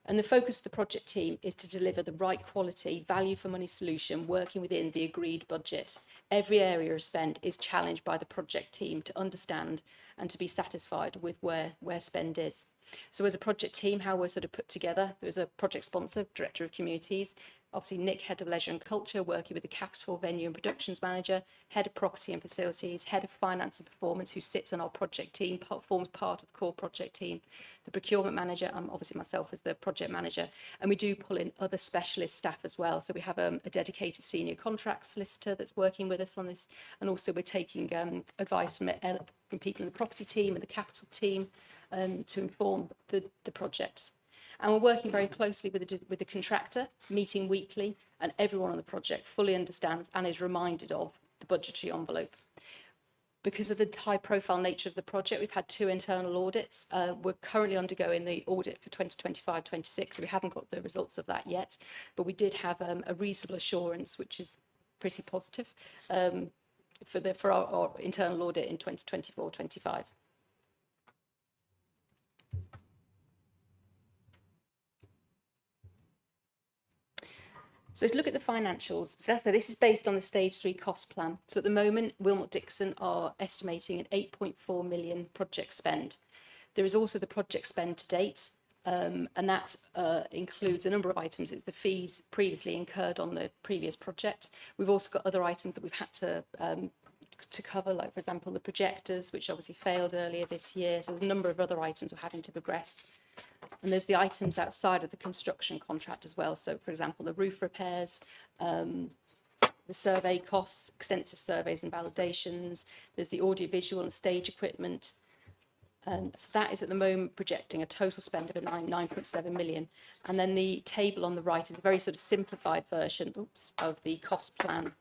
And the focus of the project team is to deliver the right quality, value for money solution working within the agreed budget. Every area of spend is challenged by the project team to understand and to be satisfied with where spend is. So as a project team, how we're sort of put together, there's a project sponsor, Director of Communities, obviously Nick, Head of Leisure and Culture, working with the Capital, Venue and Productions Manager, Head of Property and Facilities, Head of Finance and Performance, who sits on our project team, forms part of the core project team, the Procurement Manager, obviously myself as the Project Manager, and we do pull in other specialist staff as well. So we have a dedicated senior contract solicitor that's working with us on this, and also we're taking advice from people in the property team and the capital team to inform the project. And we're working very closely with the contractor, meeting weekly, and everyone on the project fully understands and is reminded of the budgetary envelope. Because of the high profile nature of the project, we've had 2 internal audits. We're currently undergoing the audit for 2025-26, so we haven't got the results of that yet, but we did have a reasonable assurance, which is pretty positive, for our internal audit in 2024-25. So let's look at the financials. So this is based on the stage 3 cost plan. So at the moment, Wilmot Dixon are estimating an 8.4 million project spend. There is also the project spend to date, and that includes a number of items. It's the fees previously incurred on the previous project. We've also got other items that we've had to cover, like for example, the projectors, which obviously failed earlier this year. So there's a number of other items we're having to progress. And there's the items outside of the construction contract as well. So, for example, the roof repairs, the survey costs, extensive surveys and validations. There's the audiovisual and stage equipment. So that is at the moment projecting a total spend of 9.7 million. And then the table on the right is a very sort of simplified version of the cost plan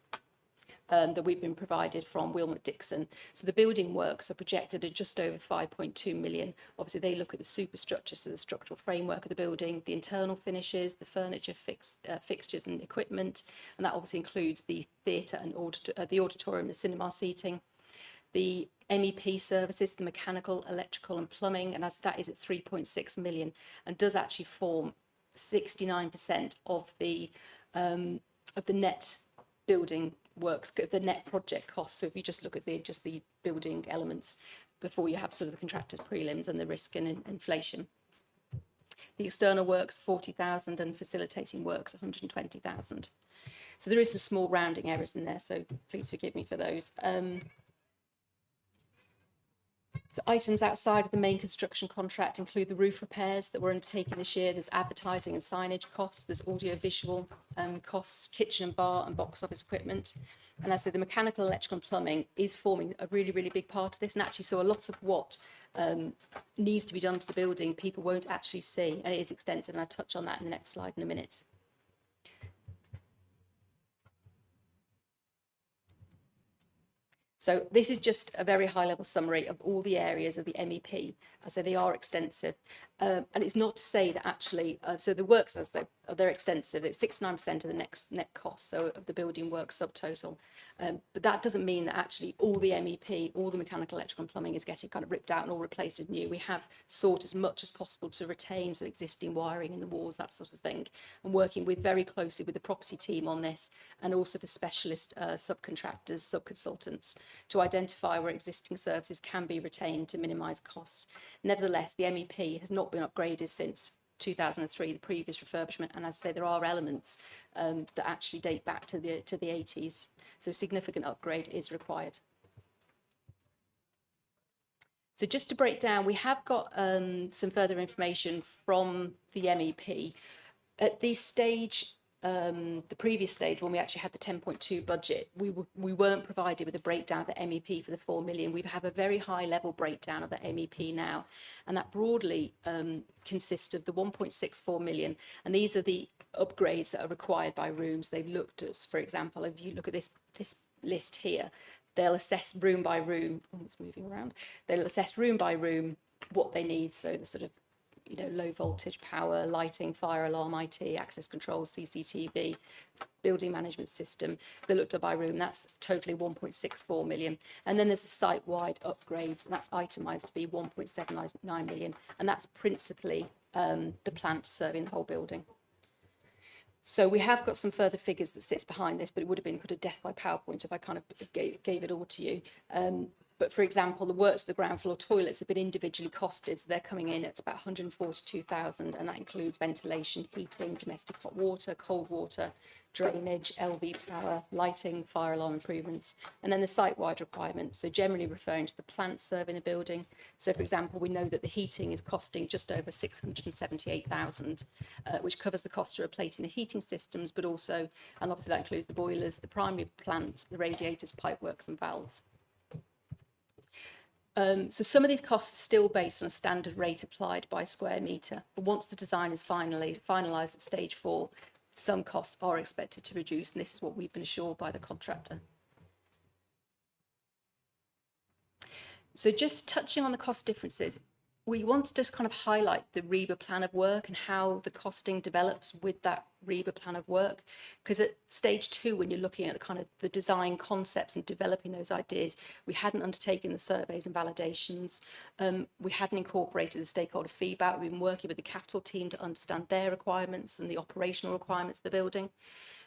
that we've been provided from Wilmot Dixon. So the building works are projected at just over 5.2 million. Obviously, they look at the superstructure, so the structural framework of the building, the internal finishes, the furniture, fixtures and equipment, and that obviously includes the theatre and the auditorium, the cinema seating, the MEP services, the mechanical, electrical and plumbing, and as that is at 3.6 million and does actually form 69% of the net building works, the net project costs. So if you just look at just the building elements before you have sort of the contractor's prelims and the risk and inflation. The external works 40,000 and facilitating works 120,000. So there is some small rounding errors in there, so please forgive me for those. So items outside of the main construction contract include the roof repairs that we're undertaking this year. There's advertising and signage costs. There's audio-visual costs, kitchen and bar and box office equipment. And as I said, the mechanical, electrical and plumbing is forming a really, really big part of this. And actually, so a lot of what needs to be done to the building, people won't actually see. And it is extensive. And I'll touch on that in the next slide in a minute. So this is just a very high-level summary of all the areas of the MEP. I say they are extensive, and it's not to say that actually. So the works, as they're extensive, it's 69% of the net cost, so of the building work subtotal. But that doesn't mean that actually all the MEP, all the mechanical, electrical, and plumbing is getting kind of ripped out and all replaced as new. We have sought as much as possible to retain some existing wiring in the walls, that sort of thing, and working very closely with the property team on this, and also the specialist subcontractors, subconsultants, to identify where existing services can be retained to minimise costs. Nevertheless, the MEP has not been upgraded since 2003, the previous refurbishment, and as I say, there are elements that actually date back to the 80s, so a significant upgrade is required. So just to break down, we have got some further information from the MEP. At this stage, the previous stage, when we actually had the 10.2 budget, we weren't provided with a breakdown of the MEP for the 4 million. We have a very high level breakdown of the MEP now, and that broadly consists of the 1.64 million, and these are the upgrades that are required by rooms. They've looked at, for example, if you look at this list here, they'll assess room by room. Oh, it's moving around. They'll assess room by room what they need. So the sort of, low voltage power, lighting, fire alarm, IT, access control, CCTV, building management system. They looked at by room, that's totally 1.64 million. And then there's a site-wide upgrades, and that's itemised to be 1.79 million. And that's principally the plant serving the whole building. So we have got some further figures that sits behind this, but it would have been kind of death by PowerPoint if I kind of gave it all to you. But for example, the works of the ground floor toilets have been individually costed. So they're coming in at about 142,000, and that includes ventilation, heating, domestic hot water, cold water, drainage, LV power, lighting, fire alarm improvements, and then the site-wide requirements. So generally referring to the plant serving the building. So for example, we know that the heating is costing just over 678,000, which covers the cost of replacing the heating systems, but also, and obviously that includes the boilers, the primary plant, the radiators, pipeworks and valves. So some of these costs are still based on a standard rate applied by square metre, but once the design is finalised at stage 4, some costs are expected to reduce, and this is what we've been assured by the contractor. So just touching on the cost differences, we want to just kind of highlight the REBA plan of work and how the costing develops with that REBA plan of work. Because at stage 2, when you're looking at the kind of the design concepts and developing those ideas, we hadn't undertaken the surveys and validations. We hadn't incorporated the stakeholder feedback. We've been working with the capital team to understand their requirements and the operational requirements of the building.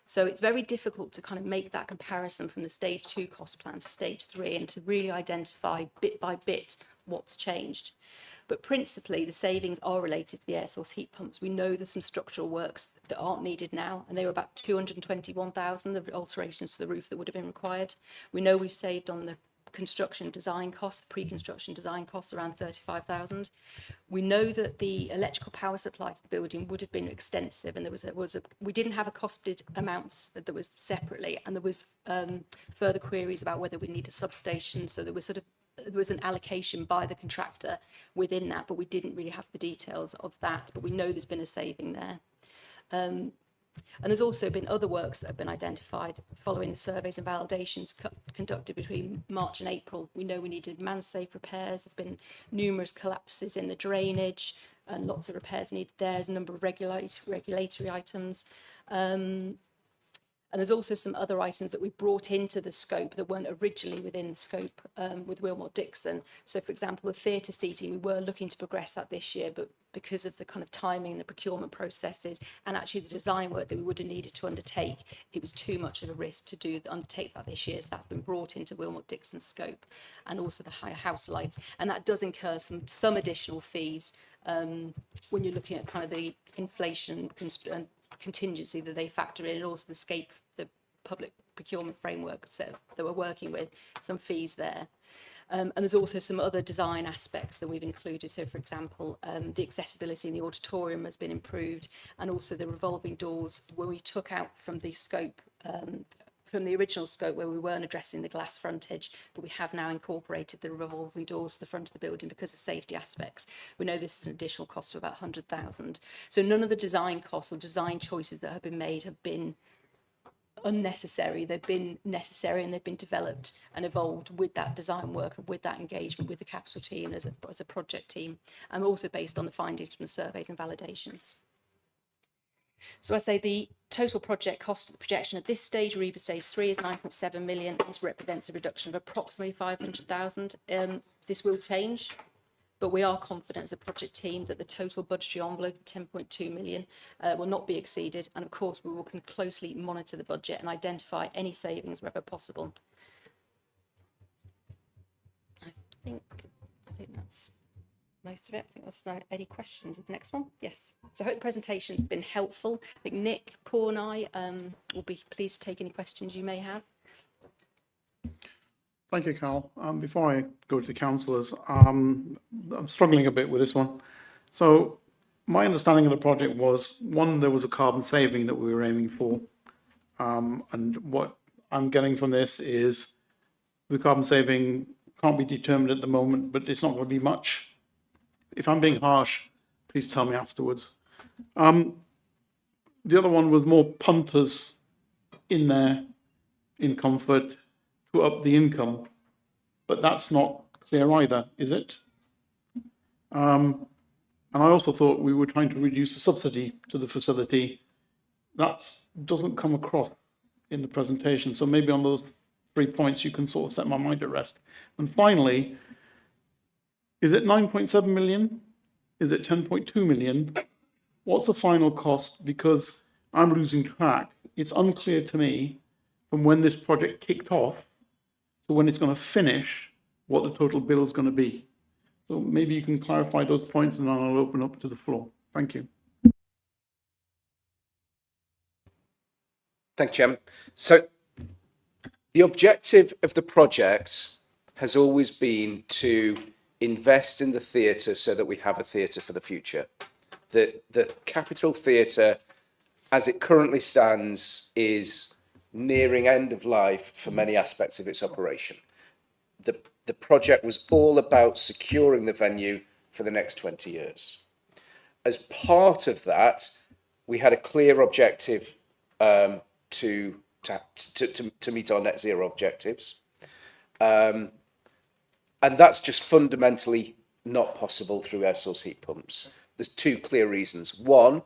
So it's very difficult to kind of make that comparison from the stage 2 cost plan to stage 3 and to really identify bit by bit what's changed. But principally, the savings are related to the air source heat pumps. We know there's some structural works that aren't needed now, and they were about 221,000 of alterations to the roof that would have been required. We know we've saved on the construction design costs, pre-construction design costs, around 35,000. We know that the electrical power supply to the building would have been extensive, and we didn't have a costed amounts that was separately, and there was further queries about whether we need a substation. So there was an allocation by the contractor within that, but we didn't really have the details of that. But we know there's been a saving there. And there's also been other works that have been identified following the surveys and validations conducted between March and April. We know we needed man-safe repairs. There's been numerous collapses in the drainage and lots of repairs needed there. There's a number of regulatory items. And there's also some other items that we brought into the scope that weren't originally within the scope with Wilmot Dixon. So, for example, the theatre seating, we were looking to progress that this year, but because of the kind of timing and the procurement processes and actually the design work that we would have needed to undertake, it was too much of a risk to undertake that this year. So that's been brought into Wilmot Dixon's scope, and also the house lights. And that does incur some additional fees when you're looking at kind of the inflation contingency that they factor in, and also the public procurement framework that we're working with, some fees there. And there's also some other design aspects that we've included. So, for example, the accessibility in the auditorium has been improved, and also the revolving doors, where we took out from the scope, from the original scope where we weren't addressing the glass frontage, but we have now incorporated the revolving doors to the front of the building because of safety aspects. We know this is an additional cost of about 100,000. So none of the design costs or design choices that have been made have been unnecessary. They've been necessary, and they've been developed and evolved with that design work and with that engagement with the capital team as a project team, and also based on the findings from the surveys and validations. So I say the total project cost of the projection at this stage, REBA stage 3, is 9.7 million. This represents a reduction of approximately 500,000. This will change, but we are confident as a project team that the total budgetary envelope of 10.2 million will not be exceeded. And of course, we will closely monitor the budget and identify any savings wherever possible. I think that's most of it. I think that's any questions of the next one. Yes. So I hope the presentation's been helpful. I think Nick, Paul and I will be pleased to take any questions you may have. Thank you, Carl. Before I go to the councillors, I'm struggling a bit with this one. So my understanding of the project was, one, there was a carbon saving that we were aiming for. And what I'm getting from this is the carbon saving can't be determined at the moment, but it's not going to be much. If I'm being harsh, please tell me afterwards. The other one was more punters in there, in comfort, to up the income, but that's not clear either, is it? And I also thought we were trying to reduce the subsidy to the facility. That doesn't come across in the presentation. So maybe on those 3 points, you can sort of set my mind at rest. And finally, is it 9.7 million? Is it 10.2 million? What's the final cost? Because I'm losing track. It's unclear to me from when this project kicked off to when it's going to finish, what the total bill is going to be. So maybe you can clarify those points and then I'll open up to the floor. Thank you. Thank you, Chairman. So the objective of the project has always been to invest in the theatre so that we have a theatre for the future. The Capitol Theatre, as it currently stands, is nearing end of life for many aspects of its operation. The project was all about securing the venue for the next 20 years. As part of that, we had a clear objective to meet our net zero objectives. And that's just fundamentally not possible through air source heat pumps. There's two clear reasons. One,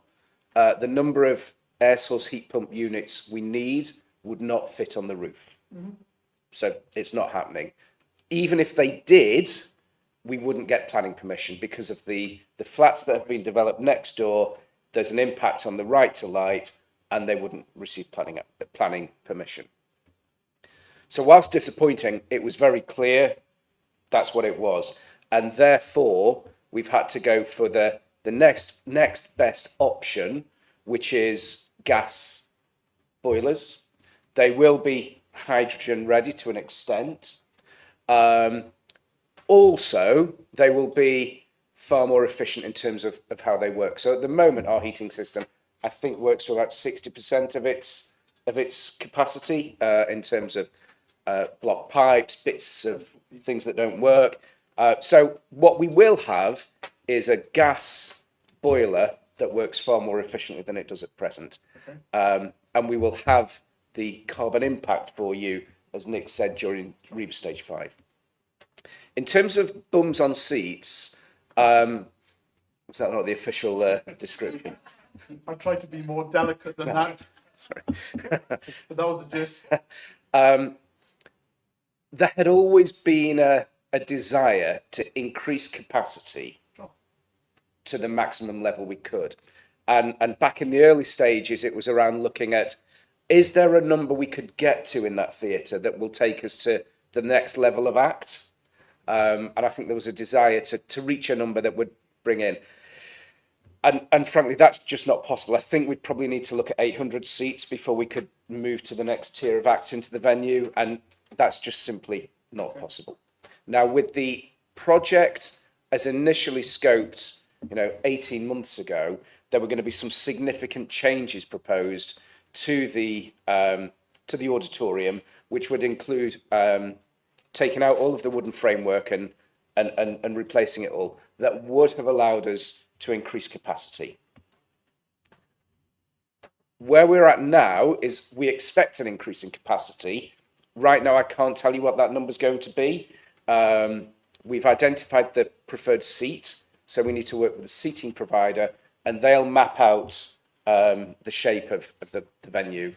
the number of air source heat pump units we need would not fit on the roof. So it's not happening. Even if they did, we wouldn't get planning permission because of the flats that have been developed next door. There's an impact on the right to light and they wouldn't receive planning permission. So whilst disappointing, it was very clear that's what it was. And therefore, we've had to go for the next best option, which is gas boilers. They will be hydrogen ready to an extent. Also, they will be far more efficient in terms of how they work. So at the moment, our heating system, I think, works for about 60% of its capacity in terms of block pipes, bits of things that don't work. So what we will have is a gas boiler that works far more efficiently than it does at present. Okay. And we will have the carbon impact for you, as Nick said, during REBA Stage 5. In terms of bums on seats, was that not the official description? I tried to be more delicate than that. Sorry. But that was the gist. There had always been a desire to increase capacity to the maximum level we could. And back in the early stages, it was around looking at, is there a number we could get to in that theatre that will take us to the next level of act? And I think there was a desire to reach a number that would bring in. And frankly, that's just not possible. I think we'd probably need to look at 800 seats before we could move to the next tier of act into the venue. And that's just simply not possible. Now, with the project as initially scoped, 18 months ago, there were going to be some significant changes proposed to the auditorium, which would include taking out all of the wooden framework and replacing it all. That would have allowed us to increase capacity. Where we're at now is we expect an increase in capacity. Right now, I can't tell you what that number is going to be. We've identified the preferred seat, so we need to work with the seating provider, and they'll map out the shape of the venue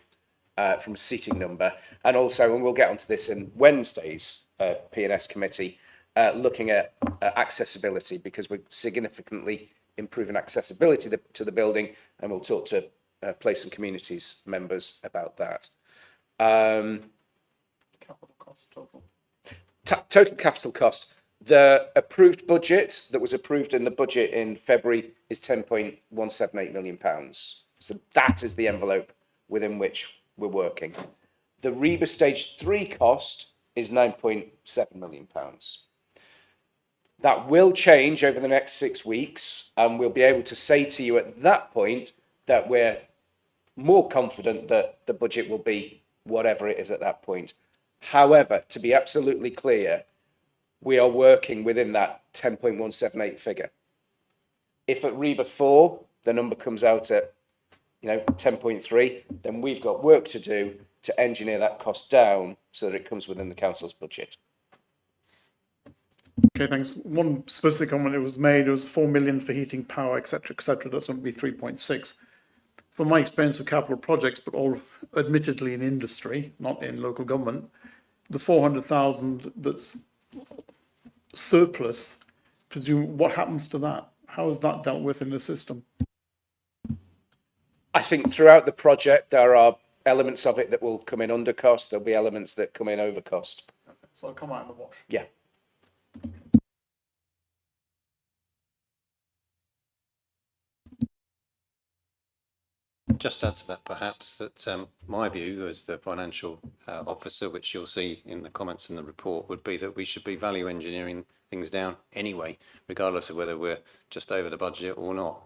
from a seating number. And also, and we'll get onto this in Wednesday's P&S committee, looking at accessibility, because we're significantly improving accessibility to the building, and we'll talk to Place and Communities members about that. Capital cost total. Total capital cost. The approved budget that was approved in the budget in February is £10.178 million. So that is the envelope within which we're working. The REBA Stage 3 cost is £9.7 million. That will change over the next 6 weeks, and we'll be able to say to you at that point that we're more confident that the budget will be whatever it is at that point. However, to be absolutely clear, we are working within that 10.178 figure. If at REBA 4, the number comes out at 10.3, then we've got work to do to engineer that cost down so that it comes within the council's budget. Okay, thanks. One specific comment that was made was 4 million for heating, power, etc., etc. That's going to be 3.6. From my experience of capital projects, but all admittedly in industry, not in local government, the 400,000 that's surplus, presume what happens to that? How is that dealt with in the system? I think throughout the project, there are elements of it that will come in under cost. There'll be elements that come in over cost. So I'll come out in the wash. Yeah. Just add to that, perhaps, that my view as the financial officer, which you'll see in the comments in the report, would be that we should be value engineering things down anyway, regardless of whether we're just over the budget or not.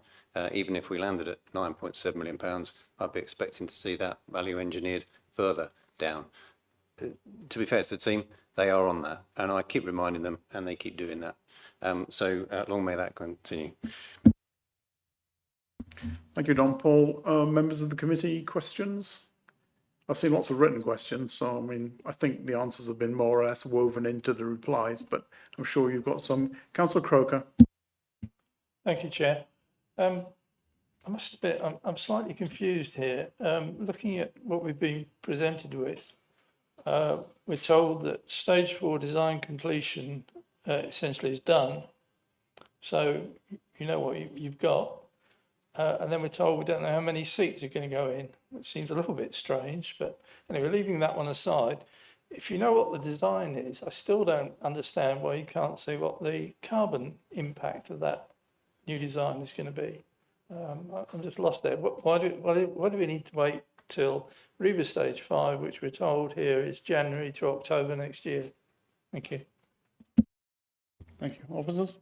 Even if we landed at £9.7 million, I'd be expecting to see that value engineered further down. To be fair to the team, they are on that, and I keep reminding them, and they keep doing that. So long may that continue. Thank you, Don. Paul, members of the committee, questions? I've seen lots of written questions, so I mean, I think the answers have been more or less woven into the replies, but I'm sure you've got some. Councillor Croker. Thank you, Chair. I must admit, I'm slightly confused here. Looking at what we've been presented with, we're told that stage 4 design completion essentially is done. So you know what you've got. And then we're told we don't know how many seats are going to go in, which seems a little bit strange. But anyway, leaving that one aside, if you know what the design is, I still don't understand why you can't see what the carbon impact of that new design is going to be. I'm just lost there. Why do we need to wait till REBA Stage 5, which we're told here is January to October next year? Thank you. Thank you. Officers?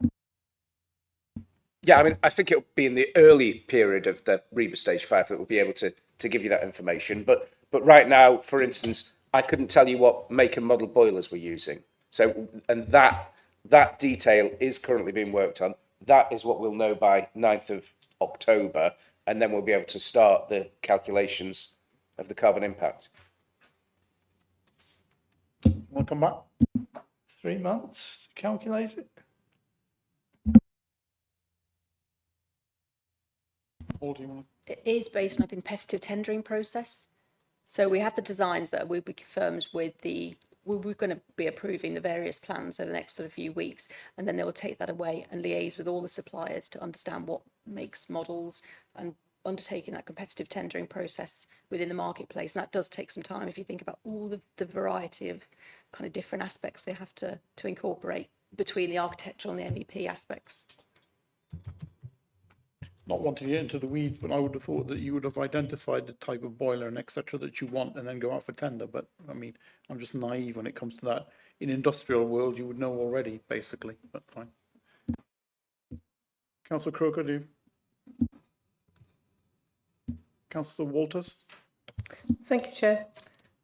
Yeah, I mean, I think it'll be in the early period of the REBA Stage 5 that we'll be able to give you that information. But right now, for instance, I couldn't tell you what make and model boilers we're using. So, and that detail is currently being worked on. That is what we'll know by 9th of October, and then we'll be able to start the calculations of the carbon impact. Want to come back? 3 months to calculate it? Or do you want It is based on a competitive tendering process. So we have the designs that will be confirmed with we're going to be approving the various plans over the next sort of few weeks, and then they will take that away and liaise with all the suppliers to understand what makes, models, and undertaking that competitive tendering process within the marketplace. And that does take some time if you think about all the variety of kind of different aspects they have to incorporate between the architectural and the MEP aspects. not wanting to get into the weeds, but I would have thought that you would have identified the type of boiler and etc. that you want and then go out for tender. But I mean, I'm just naive when it comes to that. In industrial world, you would know already, basically, but fine. Councillor Croker, do you? Councillor Walters? Thank you, Chair.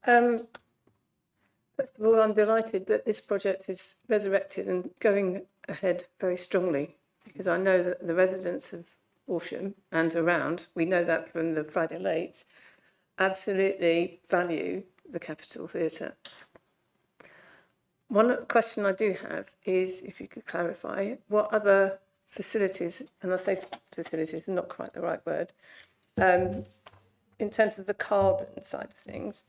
First of all, I'm delighted that this project is resurrected and going ahead very strongly, because I know that the residents of Horsham and around, we know that from the Friday Lates, absolutely value the Capitol Theatre. One question I do have is, if you could clarify, what other facilities, and I say facilities, not quite the right word, in terms of the carbon side of things,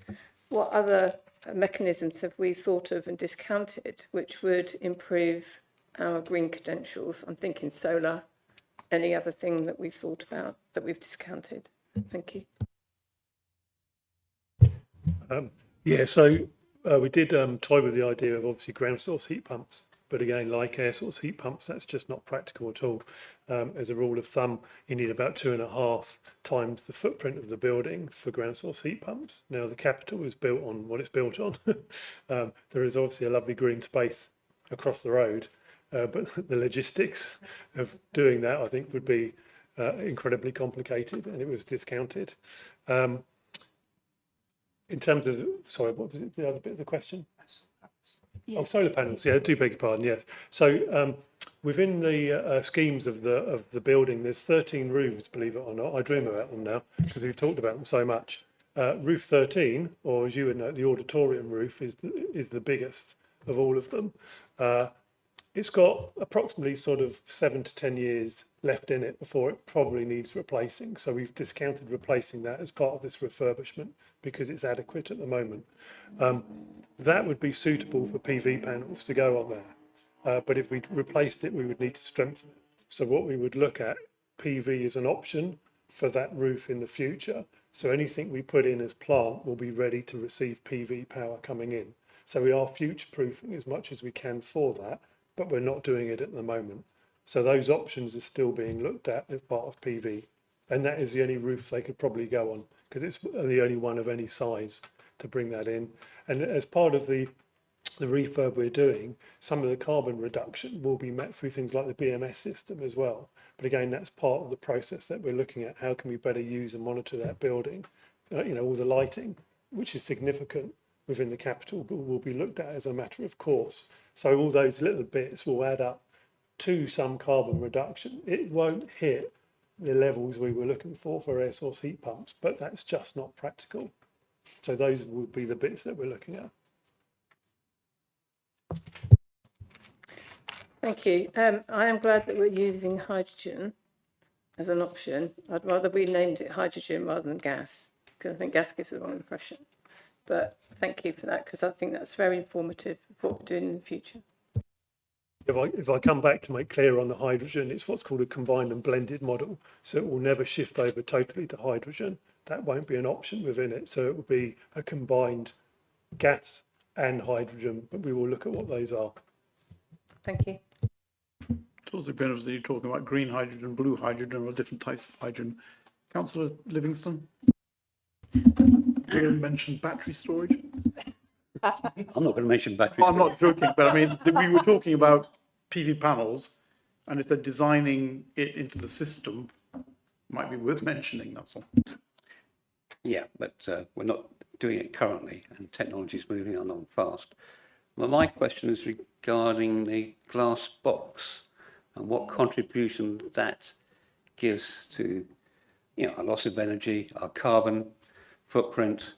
what other mechanisms have we thought of and discounted which would improve our green credentials? I'm thinking solar, any other thing that we've thought about that we've discounted. Thank you. We did toy with the idea of obviously ground source heat pumps, but again, like air source heat pumps, that's just not practical at all. As a rule of thumb, you need about 2.5 times the footprint of the building for ground source heat pumps. Now, the Capitol is built on what it's built on. There is obviously a lovely green space across the road, but the logistics of doing that, I think, would be incredibly complicated, and it was discounted. In terms of, sorry, what was it, the other bit of the question? Yeah. Oh, solar panels. Yeah, I do beg your pardon. Yes. So within the schemes of the building, there's 13 rooms. Believe it or not, I dream about them now because we've talked about them so much. Roof 13, or as you would know, the auditorium roof is the biggest of all of them. it's got approximately sort of 7 to 10 years left in it before it probably needs replacing. So we've discounted replacing that as part of this refurbishment because it's adequate at the moment. That would be suitable for PV panels to go on there. But if we replaced it, we would need to strengthen it. So what we would look at, PV is an option for that roof in the future. So anything we put in as plant will be ready to receive PV power coming in. So we are future proofing as much as we can for that, but we're not doing it at the moment. So those options are still being looked at as part of PV. And that is the only roof they could probably go on because it's the only one of any size to bring that in. And as part of the refurb we're doing, some of the carbon reduction will be met through things like the BMS system as well. But again, that's part of the process that we're looking at. How can we better use and monitor that building? All the lighting, which is significant within the capital, but will be looked at as a matter of course. So all those little bits will add up to some carbon reduction. It won't hit the levels we were looking for air source heat pumps, but that's just not practical. So those would be the bits that we're looking at. Thank you. I am glad that we're using hydrogen as an option. I'd rather we named it hydrogen rather than gas, because I think gas gives the wrong impression. But thank you for that, because I think that's very informative of what we're doing in the future. If I come back to make clear on the hydrogen, it's what's called a combined and blended model. So it will never shift over totally to hydrogen. That won't be an option within it. So it will be a combined gas and hydrogen, but we will look at what those are. Thank you. It also depends whether you're talking about green hydrogen, blue hydrogen, or different types of hydrogen. Councillor Livingston? You mentioned battery storage. I'm not going to mention battery. I'm not joking, but I mean, we were talking about PV panels, and if they're designing it into the system, it might be worth mentioning, that's all. Yeah, but we're not doing it currently, and technology is moving along fast. Well, my question is regarding the glass box and what contribution that gives to, our loss of energy, our carbon footprint.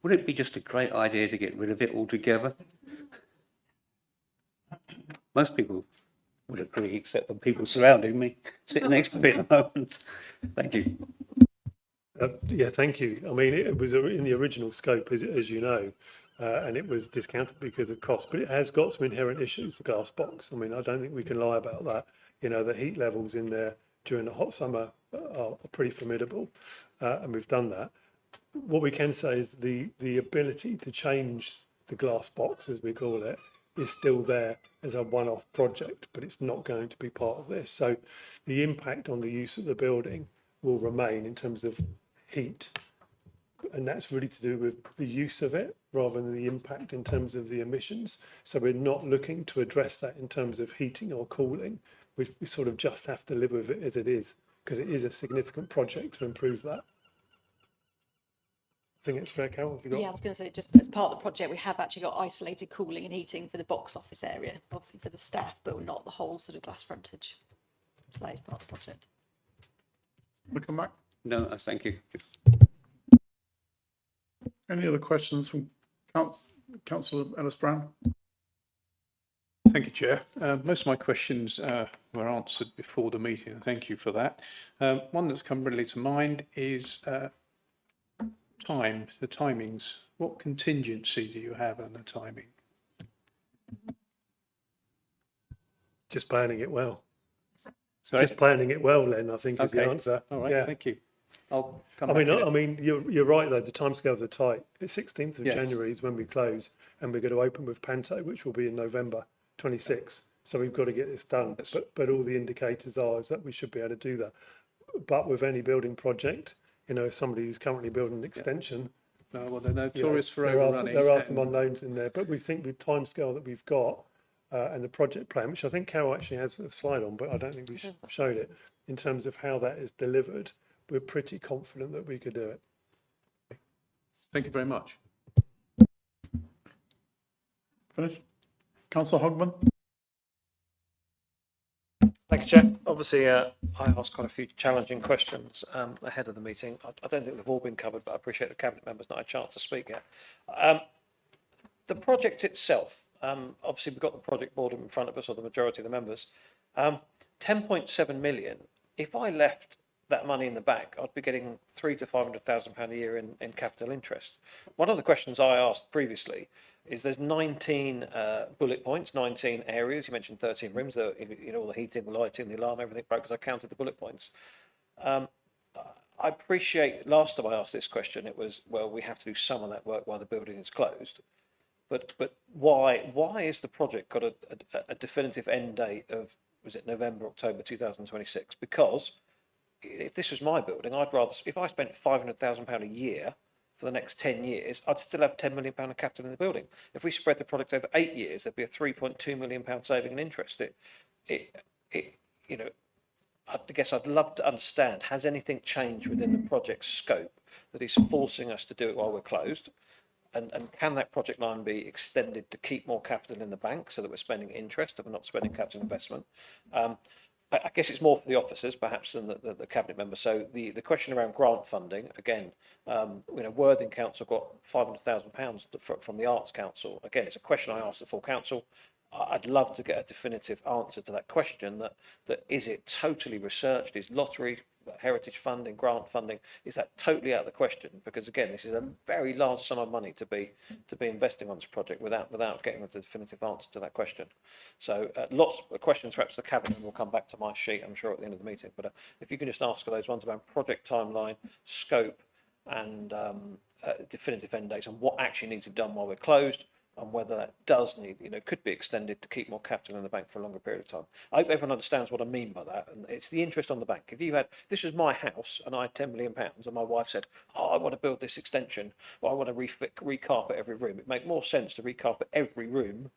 Would it be just a great idea to get rid of it altogether? Most people would agree, except for people surrounding me, sitting next to me at the moment. Thank you. Yeah, thank you. I mean, it was in the original scope, as you know, and it was discounted because of cost, but it has got some inherent issues, the glass box. I mean, I don't think we can lie about that. The heat levels in there during the hot summer are pretty formidable, and we've done that. What we can say is the ability to change the glass box, as we call it, is still there as a one-off project, but it's not going to be part of this. So the impact on the use of the building will remain in terms of heat, and that's really to do with the use of it rather than the impact in terms of the emissions. So we're not looking to address that in terms of heating or cooling. We sort of just have to live with it as it is, because it is a significant project to improve that. I think it's fair, Carol. Have you got... Yeah, I was going to say, just as part of the project, we have actually got isolated cooling and heating for the box office area, obviously for the staff, but not the whole sort of glass frontage. So that is part of the project. We'll come back. No, thank you. Any other questions from Councillor Ellis-Brown? Thank you, Chair. Most of my questions were answered before the meeting, and thank you for that. One that's come readily to mind is the timings. What contingency do you have on the timing? Just planning it well. Sorry? Just planning it well, then, I think, is the answer. All right, yeah. thank you. I'll come I back mean, you're right, though. The timescales are tight. It's 16th of Yes. January is when we close, and we're going to open with Panto, which will be in November 26. So we've got to get this done. Yes. But all the indicators are is that we should be able to do that. But with any building project, somebody who's currently building an extension. well, they're notorious for overrunning. There are some unknowns in there, but we think with timescale that we've got and the project plan, which I think Carol actually has a slide on, but I don't think we showed it, in terms of how that is delivered, we're pretty confident that we could do it. Thank you very much. Finished? Councillor Hogman? Thank you, Chair. Obviously, I asked quite a few challenging questions ahead of the meeting. I don't think they've all been covered, but I appreciate the Cabinet members not had a chance to speak yet. The project itself, Obviously, we've got the project board in front of us, or the majority of the members. 10.7 million. If I left that money in the bank, I'd be getting £300,000 to £500,000 a year in capital interest. One of the questions I asked previously is there's 19 bullet points, 19 areas. You mentioned 13 rooms, all the heating, the lighting, the alarm, everything, because I counted the bullet points. I appreciate last time I asked this question, it was, well, we have to do some of that work while the building is closed. But why is the project got a definitive end date of, was it November, October 2026? Because if this was my building, I'd rather, if I spent £500,000 a year for the next 10 years, I'd still have £10 million of capital in the building. If we spread the project over 8 years, there'd be a £3.2 million saving in interest. I guess I'd love to understand, has anything changed within the project scope that is forcing us to do it while we're closed? And can that project line be extended to keep more capital in the bank so that we're spending interest and we're not spending capital investment? I guess it's more for the officers perhaps than the cabinet members. So the question around grant funding, again, Worthing Council got £500,000 from the Arts Council. Again, it's a question I asked the full council. I'd love to get a definitive answer to that question, that is it totally researched? Is lottery, heritage funding, grant funding, is that totally out of the question? Because again, this is a very large sum of money to be investing on this project without getting a definitive answer to that question. So lots of questions, perhaps the cabinet will come back to my sheet, I'm sure, at the end of the meeting. But if you can just ask those ones about project timeline, scope, and definitive end dates, and what actually needs to be done while we're closed, and whether that does need, could be extended to keep more capital in the bank for a longer period of time. I hope everyone understands what I mean by that. And it's the interest on the bank. If this was my house and I had £10 million and my wife said, oh, I want to build this extension, or I want to recarpet every room, it'd make more sense to recarpet every room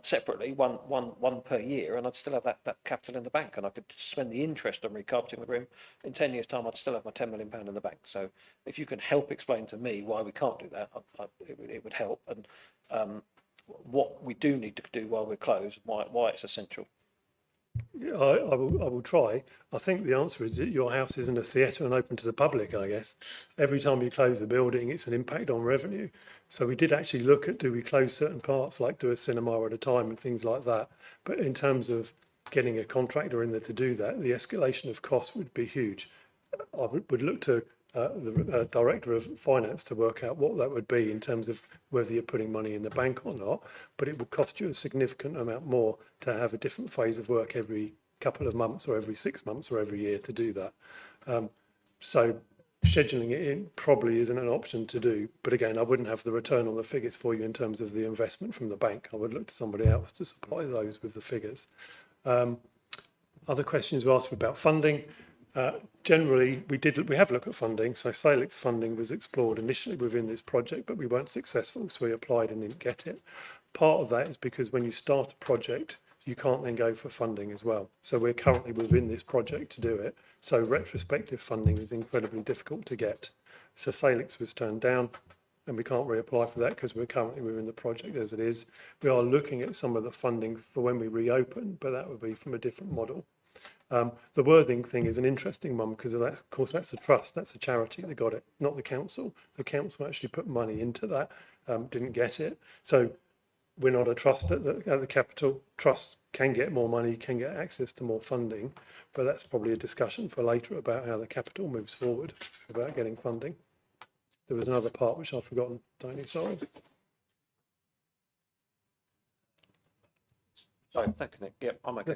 separately, one per year, and I'd still have that capital in the bank, and I could spend the interest on recarpeting the room. In 10 years' time, I'd still have my £10 million in the bank. So if you can help explain to me why we can't do that, it would help. And what we do need to do while we're closed, why it's essential. Yeah, I will try. I think the answer is that your house isn't a theatre and open to the public, I guess. Every time you close the building, it's an impact on revenue. So we did actually look at, do we close certain parts, like do a cinema at a time and things like that. But in terms of getting a contractor in there to do that, the escalation of costs would be huge. I would look to the Director of Finance to work out what that would be in terms of whether you're putting money in the bank or not, but it would cost you a significant amount more to have a different phase of work every couple of months or every 6 months or every year to do that. So scheduling it in probably isn't an option to do, but again, I wouldn't have the return on the figures for you in terms of the investment from the bank. I would look to somebody else to supply those with the figures. Other questions were asked about funding. Generally, we have looked at funding. So Salix funding was explored initially within this project, but we weren't successful, so we applied and didn't get it. Part of that is because when you start a project, you can't then go for funding as well. So we're currently within this project to do it. So retrospective funding is incredibly difficult to get. So Salix was turned down, and we can't reapply for that because we're currently within the project as it is. We are looking at some of the funding for when we reopen, but that would be from a different model. The Worthing thing is an interesting one because of course that's a trust, that's a charity that got it, not the council. The council actually put money into that, didn't get it. So we're not a trust at the capital. Trusts can get more money, can get access to more funding, but that's probably a discussion for later about how the capital moves forward about getting funding. There was another part which I've forgotten, Tony, sorry. Sorry, thank you, Nick. Yep, I'm okay.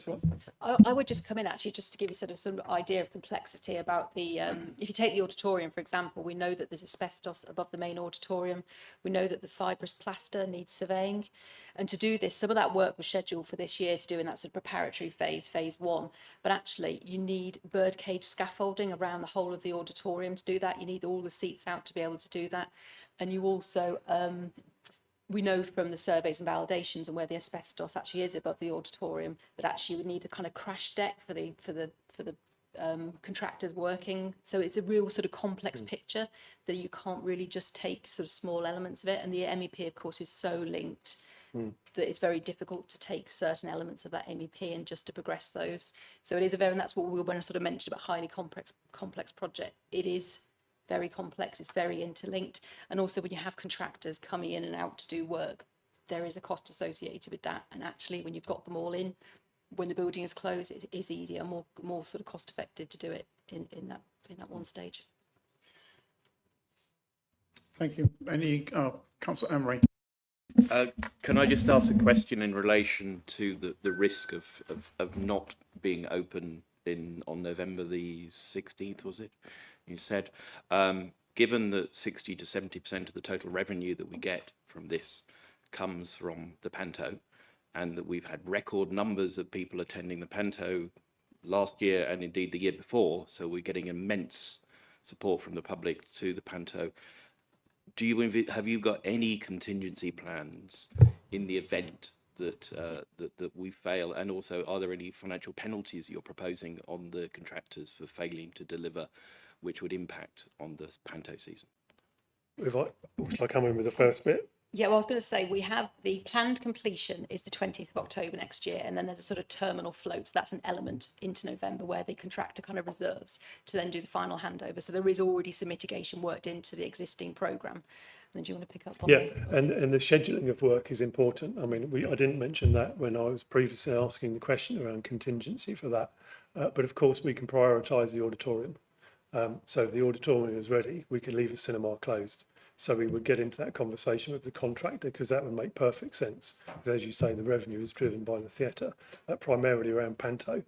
I would just come in actually just to give you sort of some idea of complexity about the, if you take the auditorium, for example, we know that there's asbestos above the main auditorium. We know that the fibrous plaster needs surveying. And to do this, some of that work was scheduled for this year to do in that sort of preparatory phase, phase 1. But actually, you need birdcage scaffolding around the whole of the auditorium to do that. You need all the seats out to be able to do that. And you also... we know from the surveys and validations and where the asbestos actually is above the auditorium that actually we need a kind of crash deck for the contractors working. So it's a real sort of complex picture that you can't really just take sort of small elements of it. And the MEP, of course, is so linked that it's very difficult to take certain elements of that MEP and just to progress those. So it is and that's what we were sort of mentioned about highly complex project. It is very complex, it's very interlinked, and also when you have contractors coming in and out to do work, there is a cost associated with that. And actually, when you've got them all in, when the building is closed, it is easier, more sort of cost effective to do it in that one stage. Thank you. Any, Councillor Emery? Can I just ask a question in relation to the risk of not being open on November the 16th, was it? You said, given that 60 to 70% of the total revenue that we get from this comes from the Panto, and that we've had record numbers of people attending the Panto last year and indeed the year before, so we're getting immense support from the public to the Panto. Have you got any contingency plans in the event that that we fail, and also are there any financial penalties you're proposing on the contractors for failing to deliver, which would impact on the Panto season? Shall I come in with the first bit? Yeah, well, I was going to say, we have the planned completion is the 20th of October next year, and then there's a sort of terminal float. So that's an element into November where the contractor kind of reserves to then do the final handover. So there is already some mitigation worked into the existing programme. And do you want to pick up on that? Yeah, and the scheduling of work is important. I mean, I didn't mention that when I was previously asking the question around contingency for that. But of course, we can prioritise the auditorium. So if the auditorium is ready, we could leave the cinema closed. So we would get into that conversation with the contractor, because that would make perfect sense. Because as you say, the revenue is driven by the theatre, primarily around Panto.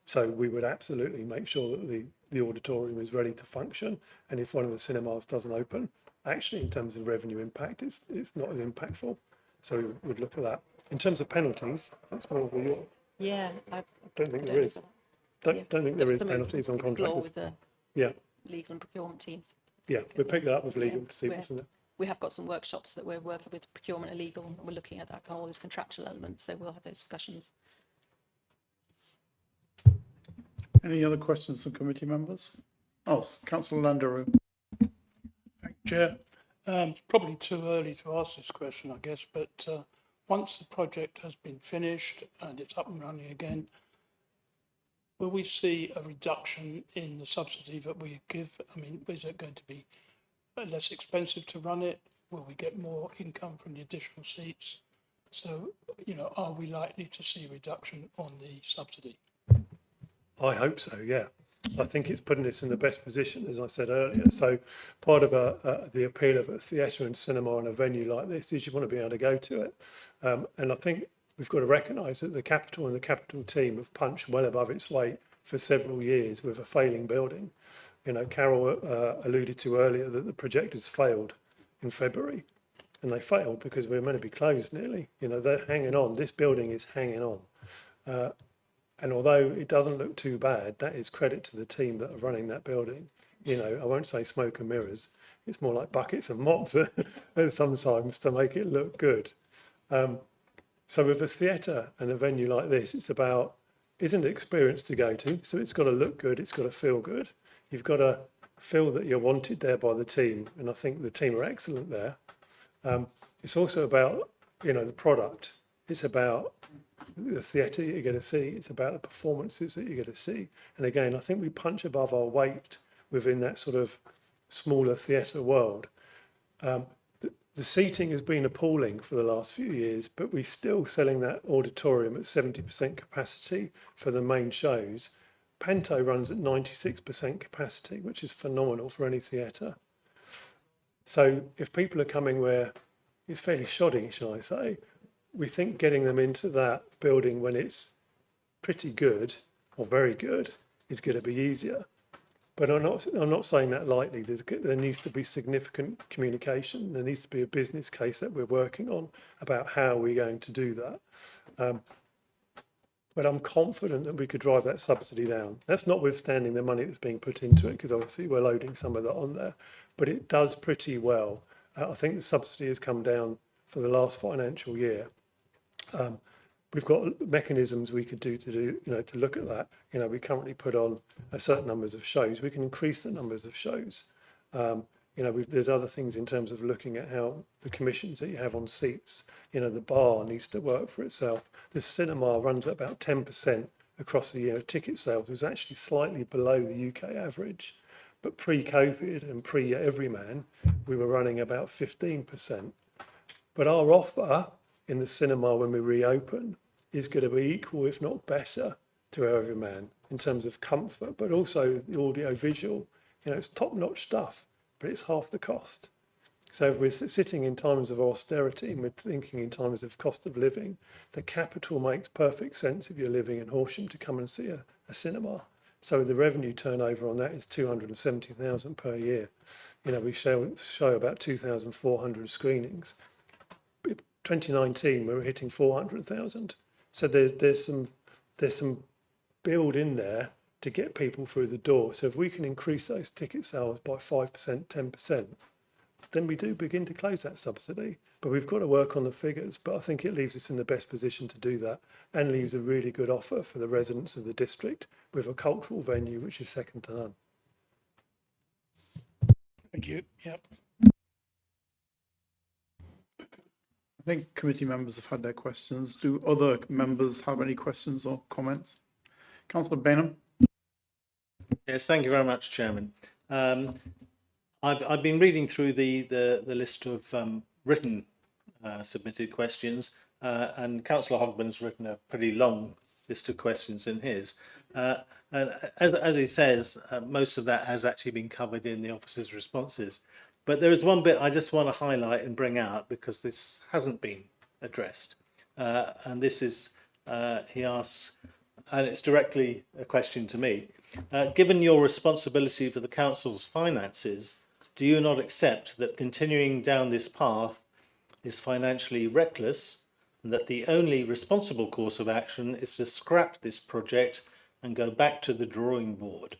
So we would absolutely make sure that the auditorium is ready to function. And if one of the cinemas doesn't open, actually in terms of revenue impact, it's not as impactful. So we would look at that. In terms of penalties, that's more of a... Yeah, I don't think there is. Don't think there is penalties on contractors. With the legal and procurement teams. Yeah, we'll pick that up with legal to see what's in it. We have got some workshops that we're working with procurement and legal, and we're looking at that, all these contractual elements, so we'll have those discussions. Any other questions from committee members? Oh, Councillor Landeru. Chair, it's probably too early to ask this question, I guess, but once the project has been finished and it's up and running again, will we see a reduction in the subsidy that we give? I mean, is it going to be less expensive to run it? Will we get more income from the additional seats? So, are we likely to see a reduction on the subsidy? I hope so, yeah. I think it's putting us in the best position, as I said earlier. So part of the appeal of a theatre and cinema and a venue like this is you want to be able to go to it. And I think we've got to recognise that the Capital and the Capital team have punched well above its weight for several years with a failing building. Carol alluded to earlier that the projectors failed in February, and they failed because we were meant to be closed nearly. They're hanging on. This building is hanging on. And although it doesn't look too bad, that is credit to the team that are running that building. I won't say smoke and mirrors. It's more like buckets and mops sometimes to make it look good. So with a theatre and a venue like this, it's about, isn't experience to go to. So it's got to look good. It's got to feel good. You've got to feel that you're wanted there by the team. And I think the team are excellent there. It's also about, the product. It's about the theatre you're going to see. It's about the performances that you're going to see. And again, I think we punch above our weight within that sort of smaller theatre world. The seating has been appalling for the last few years, but we're still selling that auditorium at 70% capacity for the main shows. Panto runs at 96% capacity, which is phenomenal for any theatre. So if people are coming where it's fairly shoddy, shall I say, we think getting them into that building when it's pretty good or very good is going to be easier. But I'm not saying that lightly. There needs to be significant communication. There needs to be a business case that we're working on about how we're going to do that. But I'm confident that we could drive that subsidy down. That's notwithstanding the money that's being put into it, because obviously we're loading some of that on there. But it does pretty well. I think the subsidy has come down for the last financial year. We've got mechanisms we could do to look at that. We currently put on a certain numbers of shows. We can increase the numbers of shows. There's other things in terms of looking at how the commissions that you have on seats. The bar needs to work for itself. The cinema runs at about 10% across the year. Ticket sales was actually slightly below the UK average, but pre-COVID and pre-Everyman, we were running about 15%. But our offer in the cinema when we reopen is going to be equal, if not better, to Everyman in terms of comfort, but also the audio visual. You know, it's top-notch stuff, but it's half the cost. So if we're sitting in times of austerity and we're thinking in times of cost of living, the capital makes perfect sense if you're living in Horsham to come and see a cinema. So the revenue turnover on that is 270,000 per year. You know, we show about 2,400 screenings. 2019, we were hitting 400,000. So there's some build in there to get people through the door. So if we can increase those ticket sales by 5%, 10%, then we do begin to close that subsidy. But we've got to work on the figures. But I think it leaves us in the best position to do that and leaves a really good offer for the residents of the district with a cultural venue which is second to none. Thank you. Yep. I think committee members have had their questions. Do other members have any questions or comments? Councillor Bainham. Yes, thank you very much, Chairman. I've been reading through the list of written submitted questions, and Councillor Hogman's written a pretty long list of questions in his. And as he says, most of that has actually been covered in the officer's responses. But there is one bit I just want to highlight and bring out because this hasn't been addressed. And this is, he asks, and it's directly a question to me. Given your responsibility for the council's finances, do you not accept that continuing down this path is financially reckless and that the only responsible course of action is to scrap this project and go back to the drawing board?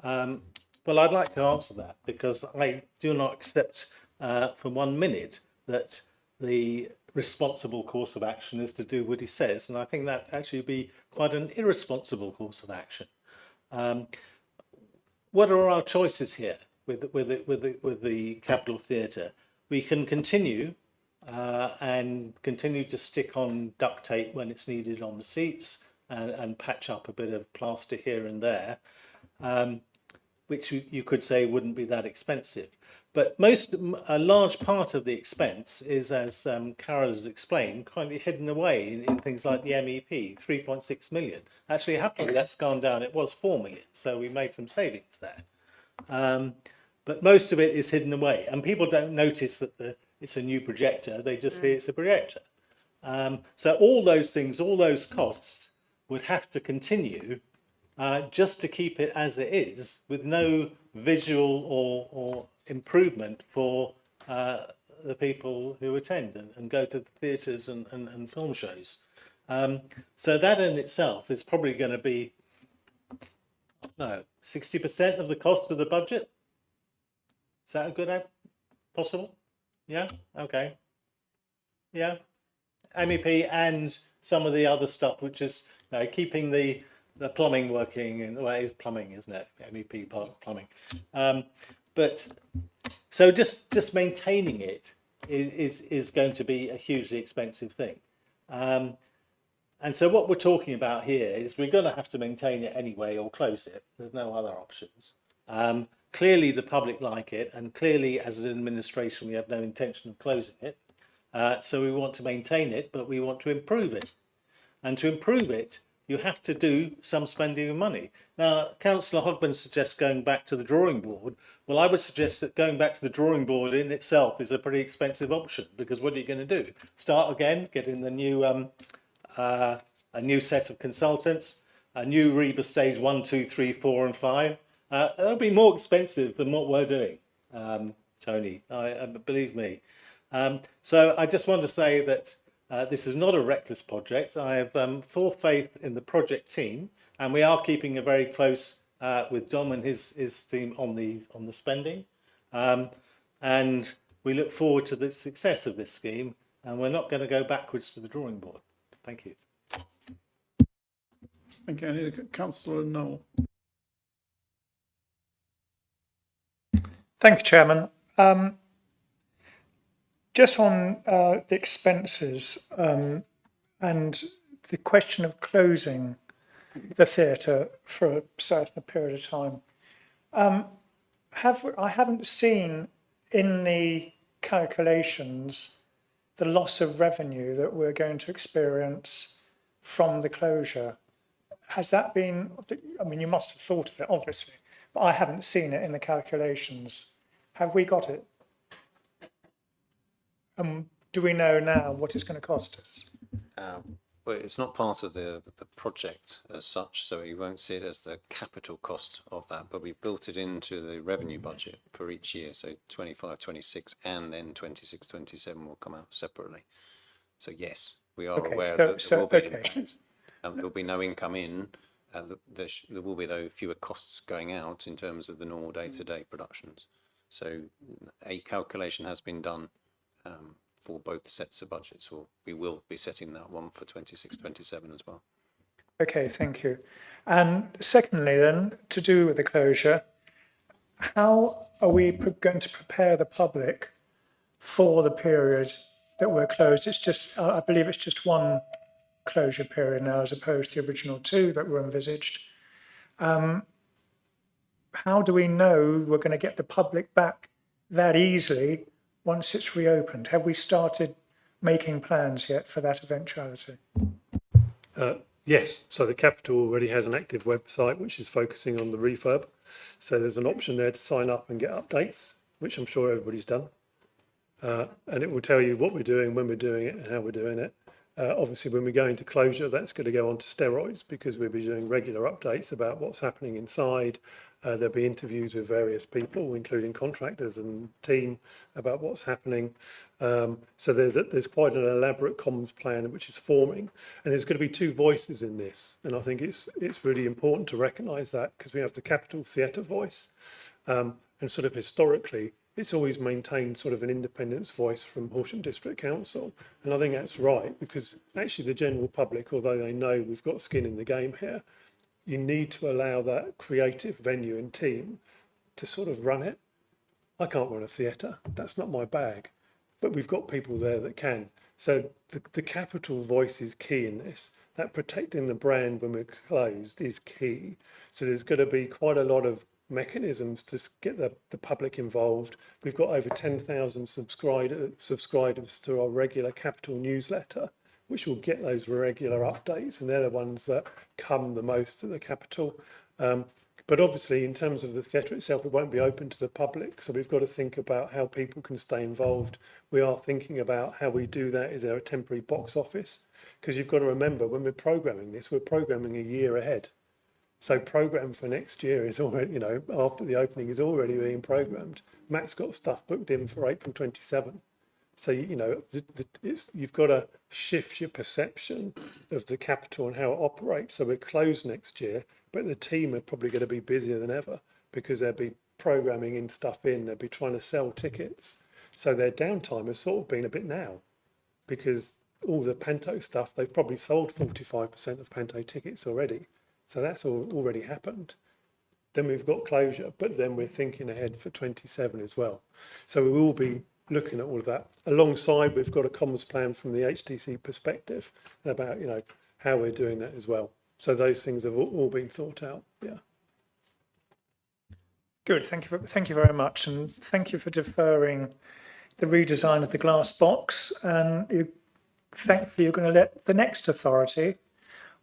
Well, I'd like to answer that because I do not accept for 1 minute that the responsible course of action is to do what he says, and I think that actually be quite an irresponsible course of action. What are our choices here with the Capitol Theatre? We can continue and continue to stick on duct tape when it's needed on the seats and patch up a bit of plaster here and there, which you could say wouldn't be that expensive. But a large part of the expense is, as Carol has explained, kindly hidden away in things like the MEP, 3.6 million. Actually, happily, that's gone down. It was 4 million, so we made some savings there. But most of it is hidden away, and people don't notice that it's a new projector. They just see it's a projector. So all those things, all those costs would have to continue just to keep it as it is, with no visual or improvement for the people who attend and go to the theatres and film shows. So that in itself is probably going to be, no, 60% of the cost of the budget. Is that a good possible? Yeah. Okay. Yeah. MEP and some of the other stuff, which is keeping the plumbing working, and well, it is plumbing, isn't it? MEP part plumbing. But so just maintaining it is going to be a hugely expensive thing. And so what we're talking about here is we're going to have to maintain it anyway or close it. There's no other options. Clearly the public like it, and clearly as an administration we have no intention of closing it. So we want to maintain it, but we want to improve it. And to improve it, you have to do some spending of money. Now, Councillor Hogman suggests going back to the drawing board. Well, I would suggest that going back to the drawing board in itself is a pretty expensive option, because what are you going to do? Start again, get in the new a new set of consultants, a new REBA stage 1, 2, 3, 4 and 5. That'll be more expensive than what we're doing, Tony, believe me. So I just want to say that this is not a reckless project. I have full faith in the project team, and we are keeping a very close with Dom and his team on the spending. And we look forward to the success of this scheme, and we're not going to go backwards to the drawing board. Thank you. Thank you. Councillor Noel. Thank you, Chairman. Just on the expenses and the question of closing the theatre for a certain period of time, I haven't seen in the calculations the loss of revenue that we're going to experience from the closure. Has that been, I mean, you must have thought of it, obviously, but I haven't seen it in the calculations. Have we got it? Do we know now what it's going to cost us? Well, it's not part of the project as such, so you won't see it as the capital cost of that, but we've built it into the revenue budget for each year. So 25, 26, and then 26, 27 will come out separately. So yes, we are aware that there will be an impact. There will be no income in. There will be, though, fewer costs going out in terms of the normal day-to-day productions. So a calculation has been done for both sets of budgets, or we will be setting that one for 26, 27 as well. Okay, thank you. And secondly then, to do with the closure, how are we going to prepare the public for the period that we're closed? It's just, I believe it's just one closure period now as opposed to the original two that were envisaged. How do we know we're going to get the public back that easily once it's reopened? Have we started making plans yet for that eventuality? Yes, so the Capital already has an active website which is focusing on the refurb. So there's an option there to sign up and get updates, which I'm sure everybody's done. And it will tell you what we're doing, when we're doing it, and how we're doing it. Obviously, when we go into closure, that's going to go on to steroids because we'll be doing regular updates about what's happening inside. There'll be interviews with various people, including contractors and team, about what's happening. So there's quite an elaborate comms plan which is forming, and there's going to be two voices in this. And I think it's really important to recognise that because we have the Capital Theatre voice, and sort of historically, it's always maintained sort of an independence voice from Horsham District Council. And I think that's right because actually the general public, although they know we've got skin in the game here, you need to allow that creative venue and team to sort of run it. I can't run a theatre, that's not my bag, but we've got people there that can. So the Capital voice is key in this. That protecting the brand when we're closed is key. So there's going to be quite a lot of mechanisms to get the public involved. We've got over 10,000 subscribers to our regular Capital newsletter, which will get those regular updates, and they're the ones that come the most to the Capital. But obviously, in terms of the theatre itself, it won't be open to the public, so we've got to think about how people can stay involved. We are thinking about how we do that. Is there a temporary box office? Because you've got to remember, when we're programming this, we're programming a year ahead. So program for next year is already, you know, after the opening is already being programmed. Matt's got stuff booked in for April 27. So, you know, you've got to shift your perception of the Capital and how it operates. So we're closed next year, but the team are probably going to be busier than ever because they'll be programming in stuff in, they'll be trying to sell tickets. So their downtime has sort of been a bit now because all the Panto stuff, they've probably sold 45% of Panto tickets already. So that's already happened. Then we've got closure, but then we're thinking ahead for 27 as well. So we will be looking at all of that. Alongside, we've got a comms plan from the HTC perspective about, you know, how we're doing that as well. So those things have all been thought out. Yeah. Good. Thank you very much, and thank you for deferring the redesign of the glass box. And thankfully, you're going to let the next authority,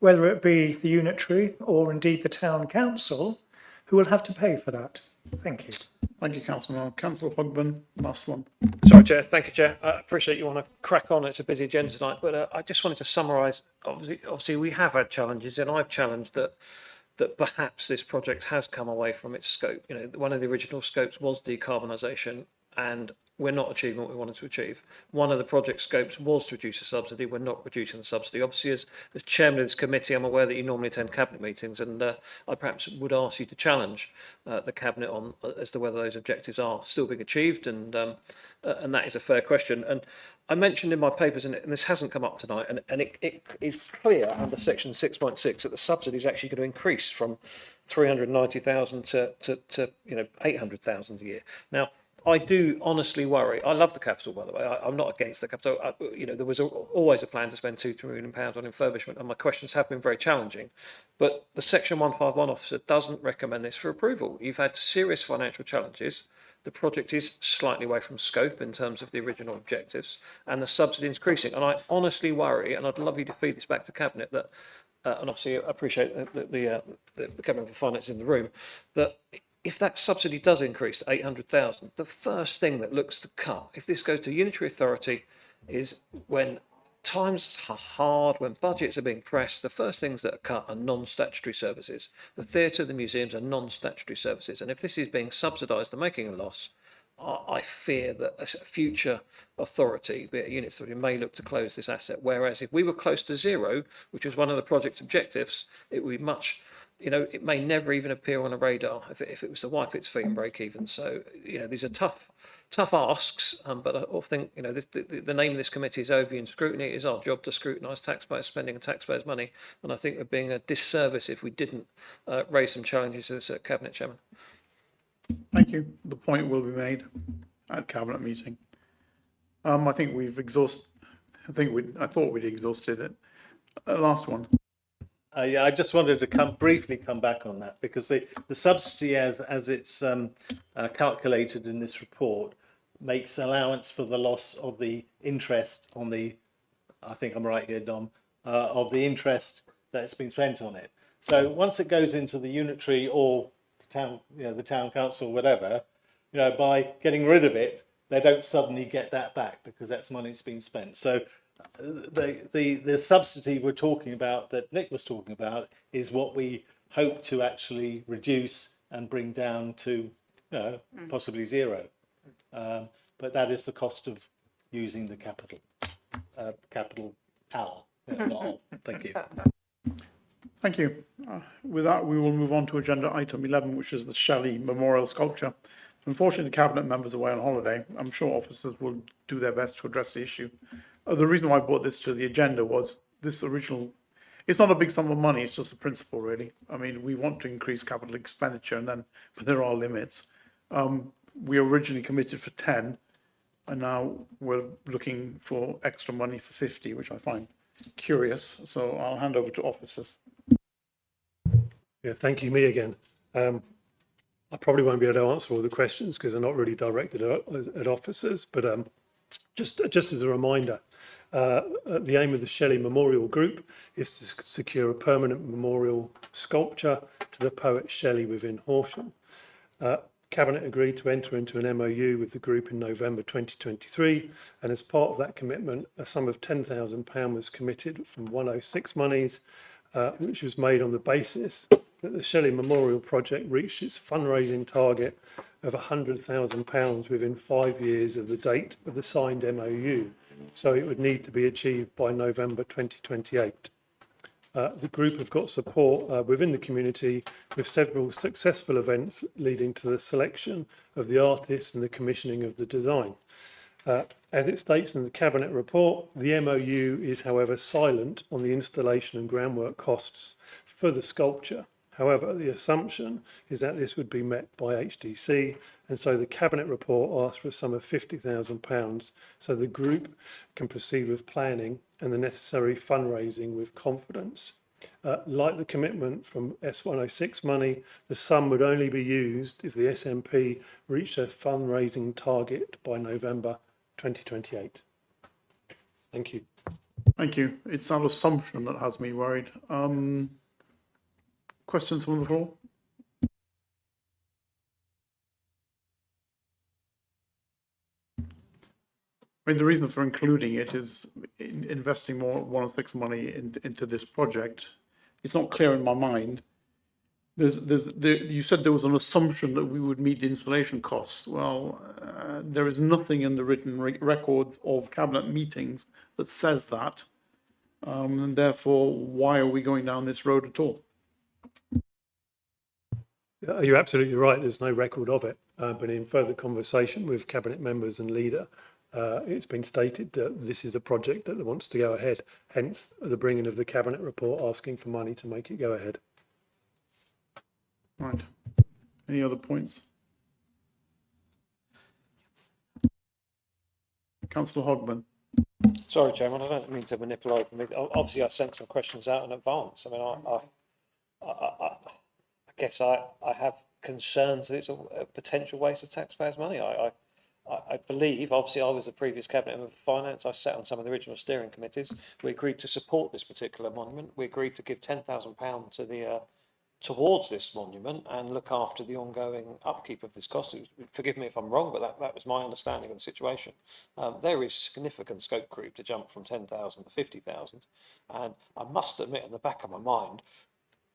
whether it be the unitary or indeed the town council, who will have to pay for that. Thank you. Thank you, Councillor. Councillor Hogben, last one. Sorry, Chair. Thank you, Chair. I appreciate you want to crack on. It's a busy agenda tonight, but I just wanted to summarise. Obviously, we have had challenges, and I've challenged that perhaps this project has come away from its scope. You know, one of the original scopes was decarbonisation, and we're not achieving what we wanted to achieve. One of the project scopes was to reduce the subsidy. We're not reducing the subsidy. Obviously, as chairman of this committee, I'm aware that you normally attend cabinet meetings, and I perhaps would ask you to challenge the cabinet on as to whether those objectives are still being achieved, and that is a fair question. And I mentioned in my papers, and this hasn't come up tonight, and it is clear under section 6.6 that the subsidy is actually going to increase from 390,000 to 800,000 a year. Now, I do honestly worry. I love the capital, by the way. I'm not against the capital. There was always a plan to spend £2-3 million on refurbishment, and my questions have been very challenging. But the Section 151 officer doesn't recommend this for approval. You've had serious financial challenges. The project is slightly away from scope in terms of the original objectives, and the subsidy is increasing. And I honestly worry, and I'd love you to feed this back to Cabinet, that, and obviously I appreciate the Cabinet for Finance in the room, that if that subsidy does increase to 800,000, the first thing that looks to cut, if this goes to unitary authority, is when times are hard, when budgets are being pressed, the first things that are cut are non-statutory services. The theatre, the museums are non-statutory services. And if this is being subsidised and making a loss, I fear that a future authority, be it a unit authority, may look to close this asset. Whereas if we were close to zero, which was one of the project's objectives, it would be much, it may never even appear on a radar if it was to wipe its feet and break even. So, these are tough asks, but I think, the name of this committee is Overview and Scrutiny. It is our job to scrutinise taxpayers' spending and taxpayers' money. And I think we're being a disservice if we didn't raise some challenges as a Cabinet Chairman. Thank you. The point will be made at Cabinet meeting. I think we've exhausted, I thought we'd exhausted it. Last one. Yeah, I just wanted to briefly come back on that, because the subsidy as it's calculated in this report makes allowance for the loss of the interest on the, I think I'm right here, Dom, of the interest that's been spent on it. So once it goes into the unitary or town, the town council, whatever, by getting rid of it, they don't suddenly get that back because that's money that's been spent. So the subsidy we're talking about, that Nick was talking about, is what we hope to actually reduce and bring down to, possibly zero. But that is the cost of using the capital not all. Thank you. Thank you. With that, we will move on to agenda item 11, which is the Shelley Memorial Sculpture. Unfortunately, the Cabinet members are away on holiday. I'm sure officers will do their best to address the issue. The reason why I brought this to the agenda was this original, it's not a big sum of money, it's just the principle, really. I mean, we want to increase capital expenditure, but there are limits. We originally committed for 10, and now we're looking for extra money for 50, which I find curious. So I'll hand over to officers. Yeah, thank you, me again. I probably won't be able to answer all the questions because they're not really directed at officers, but just as a reminder, the aim of the Shelley Memorial Group is to secure a permanent memorial sculpture to the poet Shelley within Horsham. Cabinet agreed to enter into an MOU with the group in November 2023, and as part of that commitment, a sum of £10,000 was committed from 106 monies, which was made on the basis that the Shelley Memorial Project reached its fundraising target of £100,000 within 5 years of the date of the signed MOU. So it would need to be achieved by November 2028. The group have got support within the community with several successful events leading to the selection of the artist and the commissioning of the design. As it states in the Cabinet report, the MOU is, however, silent on the installation and groundwork costs for the sculpture. However, the assumption is that this would be met by HDC, and so the Cabinet report asks for a sum of £50,000 so the group can proceed with planning and the necessary fundraising with confidence. Like the commitment from S106 money, the sum would only be used if the SMP reached their fundraising target by November 2028. Thank you. Thank you. It's our assumption that has me worried. Questions from the floor? I mean, the reason for including it is investing more 106 money into this project. It's not clear in my mind. You said there was an assumption that we would meet the installation costs. Well, there is nothing in the written record of Cabinet meetings that says that. And therefore, why are we going down this road at all? You're absolutely right. There's no record of it. But in further conversation with Cabinet members and leader, it's been stated that this is a project that wants to go ahead. Hence the bringing of the Cabinet report asking for money to make it go ahead. Right. Any other points? Councillor Hogman. Sorry, Chairman, I don't mean to manipulate. Obviously, I sent some questions out in advance. I mean, I guess I have concerns that it's a potential waste of taxpayers' money. I believe, obviously, I was the previous Cabinet Member for Finance. I sat on some of the original steering committees. We agreed to support this particular monument. We agreed to give £10,000 to the towards this monument and look after the ongoing upkeep of this cost. Forgive me if I'm wrong, but that was my understanding of the situation. There is significant scope creep to jump from 10,000 to 50,000, and I must admit, in the back of my mind,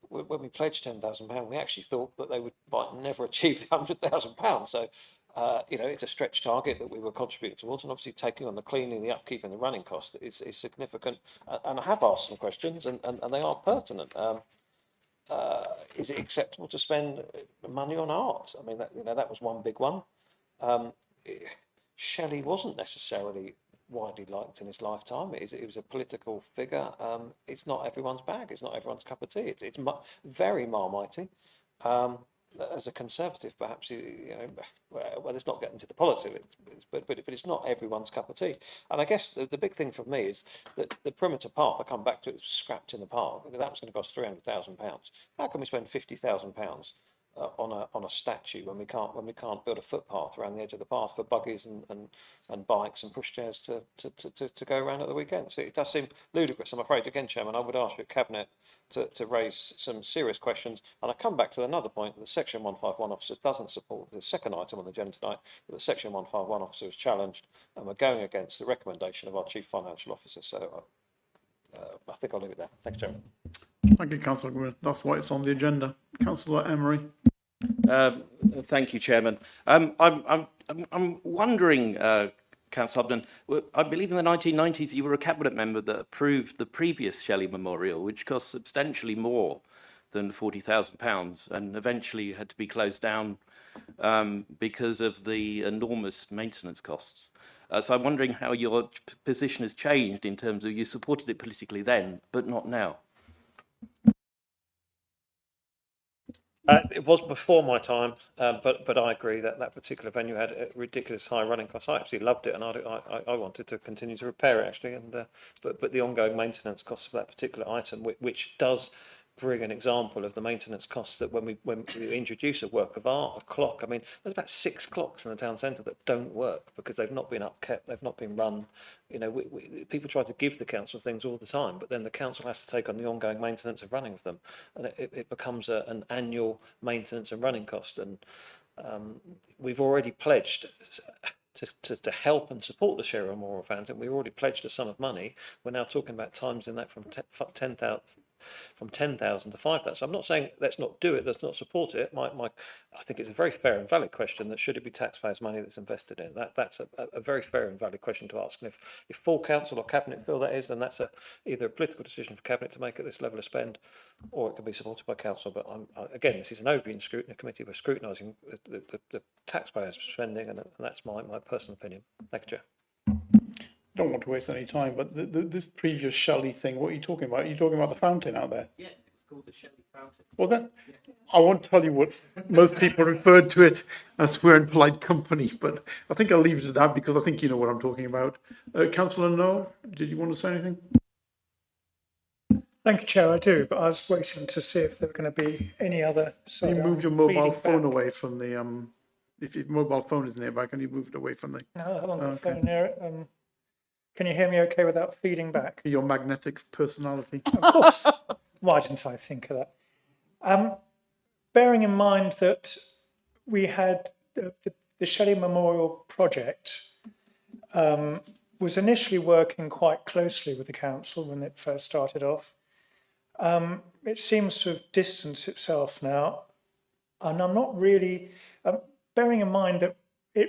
when we pledged £10,000, we actually thought that they might never achieve the £100,000. So, it's a stretch target that we were contributing towards, and obviously taking on the cleaning, the upkeep, and the running cost is significant. And I have asked some questions, and they are pertinent. Is it acceptable to spend money on art? I mean, that was one big one. Shelley wasn't necessarily widely liked in his lifetime. It was a political figure. It's not everyone's bag. It's not everyone's cup of tea. It's very Marmitey. As a Conservative, perhaps, well, it's not getting to the politics, but it's not everyone's cup of tea. And I guess the big thing for me is that the perimeter path, I come back to it, was scrapped in the park. That was going to cost £300,000. How can we spend £50,000 on a statue when we can't build a footpath around the edge of the path for buggies and bikes and pushchairs to go around at the weekend? So it does seem ludicrous, I'm afraid. Again, Chairman, I would ask your Cabinet to raise some serious questions. And I come back to another point: the Section 151 officer doesn't support the second item on the agenda tonight, that the Section 151 officer is challenged, and we're going against the recommendation of our Chief Financial Officer. So I think I'll leave it there. Thank you, Chairman. Thank you, Councillor Gwynn. That's why it's on the agenda. Councillor Emery. Thank you, Chairman. I'm wondering, Councillor Hobden, I believe in the 1990s you were a Cabinet Member that approved the previous Shelley Memorial, which cost substantially more than £40,000 and eventually had to be closed down because of the enormous maintenance costs. So I'm wondering how your position has changed in terms of you supported it politically then, but not now. It was before my time, but I agree that that particular venue had a ridiculous high running costs. I actually loved it, and I wanted to continue to repair it actually. And but the ongoing maintenance costs of that particular item, which does bring an example of the maintenance costs that when we introduce a work of art, a clock. I mean, there's about 6 clocks in the town centre that don't work because they've not been upkept, they've not been run. People try to give the council things all the time, but then the council has to take on the ongoing maintenance of running of them, and it becomes an annual maintenance and running cost. And we've already pledged to help and support the Shelley Memorial Fountain. We've already pledged a sum of money. We're now talking about times in that from 10,000 to 5,000. So I'm not saying let's not do it, let's not support it. I think it's a very fair and valid question that should it be taxpayers' money that's invested in. That's a very fair and valid question to ask. And if full council or cabinet feel that is, then that's either a political decision for cabinet to make at this level of spend, or it can be supported by council. But again, this is an overview scrutiny committee. We're scrutinising the taxpayers' spending, and that's my personal opinion. Thank you, Chair. I don't want to waste any time, but this previous Shelley thing, what are you talking about? Are you talking about the fountain out there? Yeah, it's called the Shelley Fountain. Well, then, I won't tell you what most people referred to it as. We're in polite company, but I think I'll leave it at that because I think you know what I'm talking about. Councillor Noel, did you want to say anything? Thank you, Chair, I do, but I was waiting to see if there were going to be any other... Can you move your mobile phone away from the... if your mobile phone is nearby, can you move it away from the... No, I haven't got the phone near it. Can you hear me okay without feeding back? Your magnetic personality. Of course. Why didn't I think of that? Bearing in mind that we had the Shelley Memorial project was initially working quite closely with the council when it first started off. It seems to have distanced itself now, and I'm not really, bearing in mind that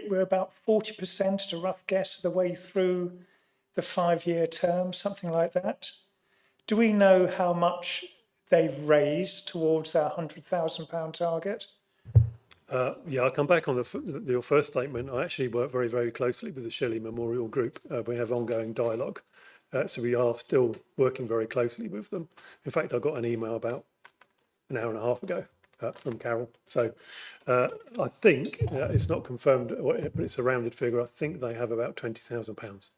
we're about 40% at a rough guess of the way through the 5-year term, something like that. Do we know how much they've raised towards their £100,000 target? Yeah, I'll come back on your first statement. I actually work very, very closely with the Shelley Memorial Group. We have ongoing dialogue, so we are still working very closely with them. In fact, I got an email about an hour and a half ago from Carol. So I think it's not confirmed, but it's a rounded figure. I think they have about £20,000,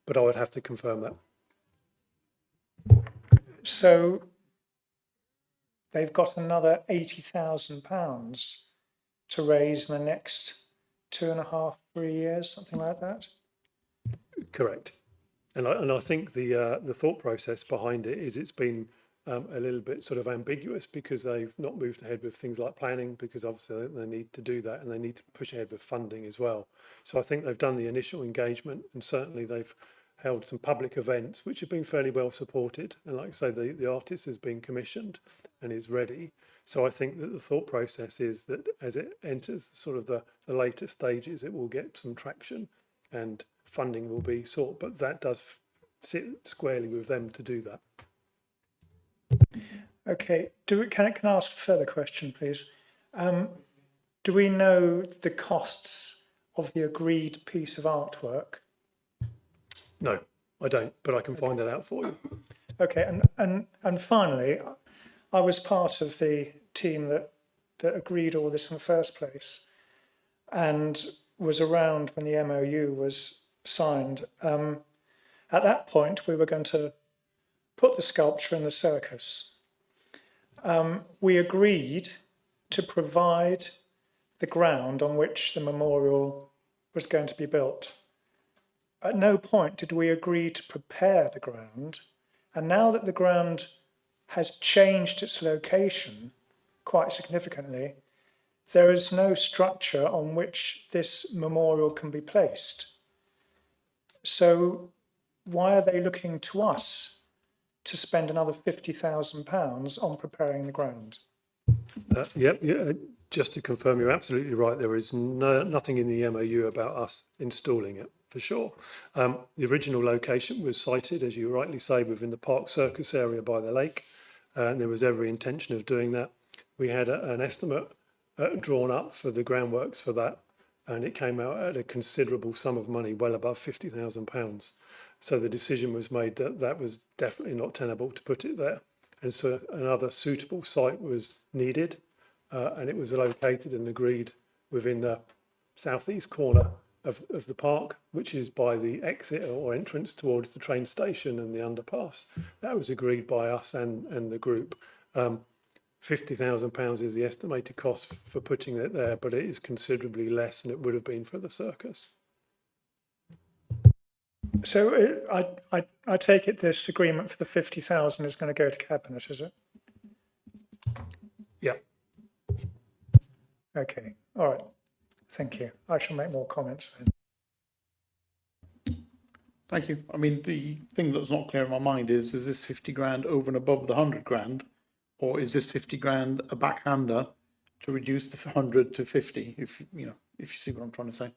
but I would have to confirm that. So they've got another £80,000 to raise in the next 2.5, 3 years, something like that. Correct. And I think the thought process behind it is it's been a little bit sort of ambiguous because they've not moved ahead with things like planning, because obviously they need to do that and they need to push ahead with funding as well. So I think they've done the initial engagement, and certainly they've held some public events which have been fairly well supported. And like I say, the artist has been commissioned and is ready. So I think that the thought process is that as it enters sort of the later stages, it will get some traction and funding will be sought, but that does sit squarely with them to do that. Okay, can I ask a further question, please? Do we know the costs of the agreed piece of artwork? No, I don't, but I can find that out for you. Okay, and finally, I was part of the team that agreed all this in the first place, and was around when the MOU was signed. At that point, we were going to put the sculpture in the circus. We agreed to provide the ground on which the memorial was going to be built. At no point did we agree to prepare the ground, and now that the ground has changed its location quite significantly, there is no structure on which this memorial can be placed. So why are they looking to us to spend another £50,000 on preparing the ground? Just to confirm, you're absolutely right. There is nothing in the MOU about us installing it, for sure. The original location was sited, as you rightly say, within the Park Circus area by the lake, and there was every intention of doing that. We had an estimate drawn up for the groundworks for that, and it came out at a considerable sum of money, well above £50,000. So the decision was made that that was definitely not tenable to put it there. And so another suitable site was needed, and it was located and agreed within the southeast corner of the park, which is by the exit or entrance towards the train station and the underpass. That was agreed by us and the group. £50,000 is the estimated cost for putting it there, but it is considerably less than it would have been for the circus. So I take it this agreement for the 50,000 is going to go to Cabinet, is it? Yeah. Okay, all right. Thank you. I shall make more comments then. Thank you. I mean, the thing that's not clear in my mind is this 50 grand over and above the 100 grand, or is this 50 grand a backhander to reduce the 100 to 50? If you see what I'm trying to say.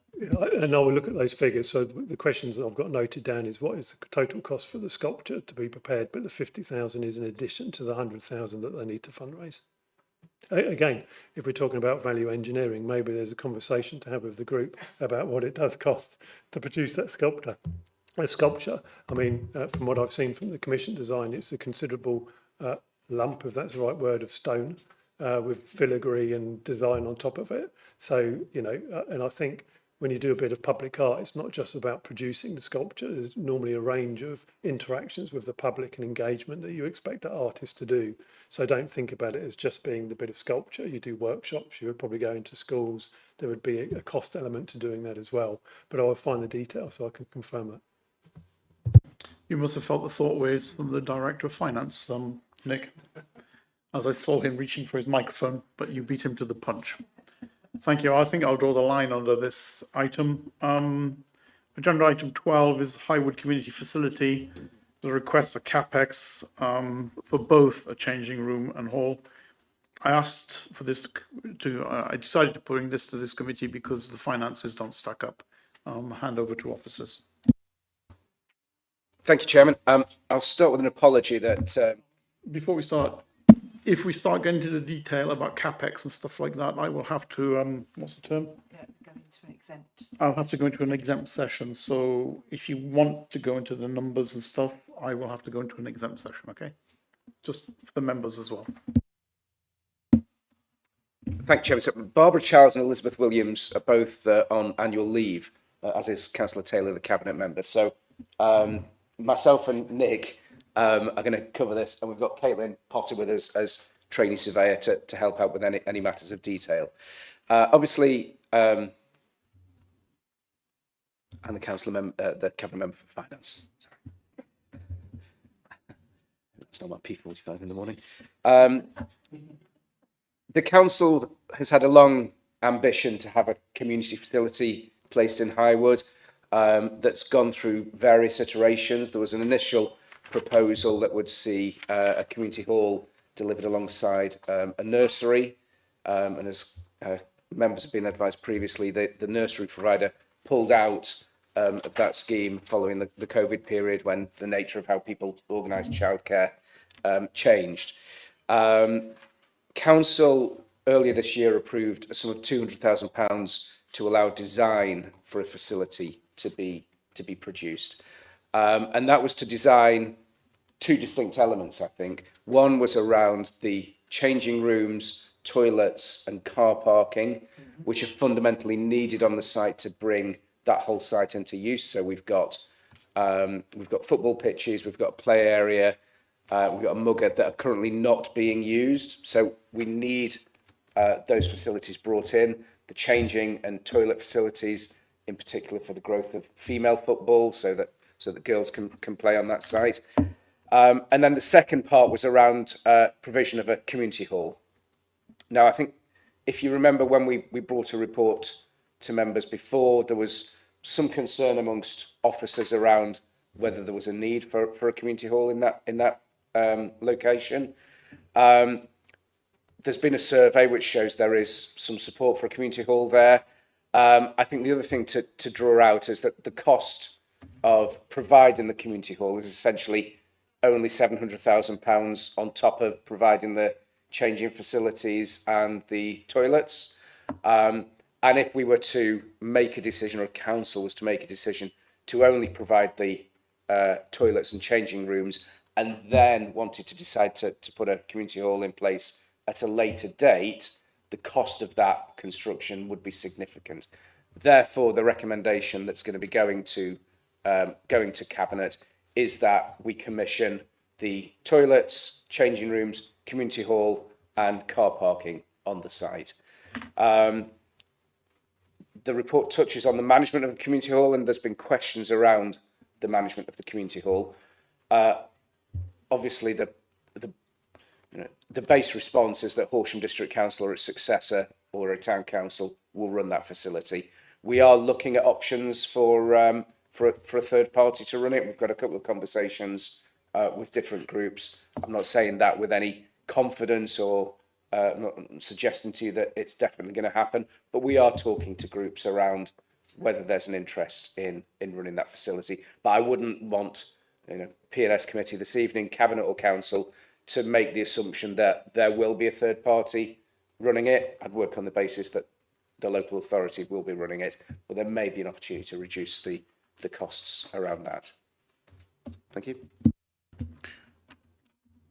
And I will look at those figures. So the questions that I've got noted down is what is the total cost for the sculpture to be prepared, but the 50,000 is in addition to the 100,000 that they need to fundraise. Again, if we're talking about value engineering, maybe there's a conversation to have with the group about what it does cost to produce that sculpture. I mean, from what I've seen from the commission design, it's a considerable lump, if that's the right word, of stone with filigree and design on top of it. So, and I think when you do a bit of public art, it's not just about producing the sculpture. There's normally a range of interactions with the public and engagement that you expect an artist to do. So don't think about it as just being the bit of sculpture. You do workshops, you would probably go into schools. There would be a cost element to doing that as well. But I will find the details so I can confirm that. You must have felt the thought waves from the Director of Finance, Nick, as I saw him reaching for his microphone, but you beat him to the punch. Thank you. I think I'll draw the line under this item. Agenda item 12 is Highwood Community Facility, the request for CapEx for both a changing room and hall. I asked for this I decided to bring this to this committee because the finances don't stack up. Hand over to officers. Thank you, Chairman. I'll start with an apology that... Before we start, if we start getting into the detail about CapEx and stuff like that, I will have to, what's the term? Go into an exempt. I'll have to go into an exempt session. So if you want to go into the numbers and stuff, I will have to go into an exempt session, okay? Just for the members as well. Thank you, Chairman. So Barbara Childs and Elizabeth Williams are both on annual leave, as is Councillor Taylor, the Cabinet member. So myself and Nick are going to cover this, and we've got Caitlin Potter with us as trainee surveyor to help out with any matters of detail. Obviously, and the the Cabinet member for Finance. Sorry. It's not my P45 in the morning. The council has had a long ambition to have a community facility placed in Highwood that's gone through various iterations. There was an initial proposal that would see a community hall delivered alongside a nursery, and as members have been advised previously, the nursery provider pulled out of that scheme following the COVID period, when the nature of how people organised childcare changed. Council earlier this year approved a sum of £200,000 to allow design for a facility to be produced, and that was to design two distinct elements. I think one was around the changing rooms, toilets, and car parking, which are fundamentally needed on the site to bring that whole site into use. So we've got football pitches, we've got a play area. We've got a mugger that are currently not being used, so we need those facilities brought in. The changing and toilet facilities, in particular for the growth of female football, so that girls can play on that site. And then the second part was around provision of a community hall. Now, I think if you remember when we brought a report to members before, there was some concern amongst officers around whether there was a need for a community hall in that location. There's been a survey which shows there is some support for a community hall there. I think the other thing to draw out is that the cost of providing the community hall is essentially only £700,000 on top of providing the changing facilities and the toilets. And if we were to make a decision, or a council was to make a decision to only provide the toilets and changing rooms, and then wanted to decide to put a community hall in place at a later date, the cost of that construction would be significant. Therefore, the recommendation that's going to be going to Cabinet is that we commission the toilets, changing rooms, community hall, and car parking on the site. The report touches on the management of the community hall, and there's been questions around the management of the community hall. Obviously, the base response is that Horsham District Council or its successor or a town council will run that facility. We are looking at options for a third party to run it. We've got a couple of conversations with different groups. I'm not saying that with any confidence, or I'm not suggesting to you that it's definitely going to happen, but we are talking to groups around whether there's an interest in running that facility. But I wouldn't want P&S committee this evening, Cabinet or Council, to make the assumption that there will be a third party running it. I'd work on the basis that the local authority will be running it, but there may be an opportunity to reduce the costs around that. Thank you.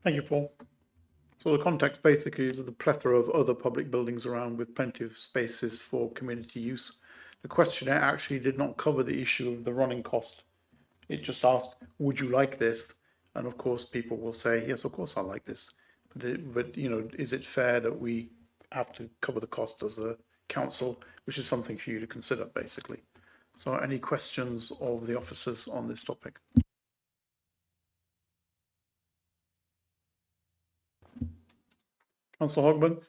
Thank you, Paul. So the context basically is the plethora of other public buildings around with plenty of spaces for community use. The questionnaire actually did not cover the issue of the running cost. It just asked, would you like this? And of course, people will say, yes, of course I like this. But is it fair that we have to cover the cost as a council, which is something for you to consider, basically. So any questions of the officers on this topic? Councillor Hogman.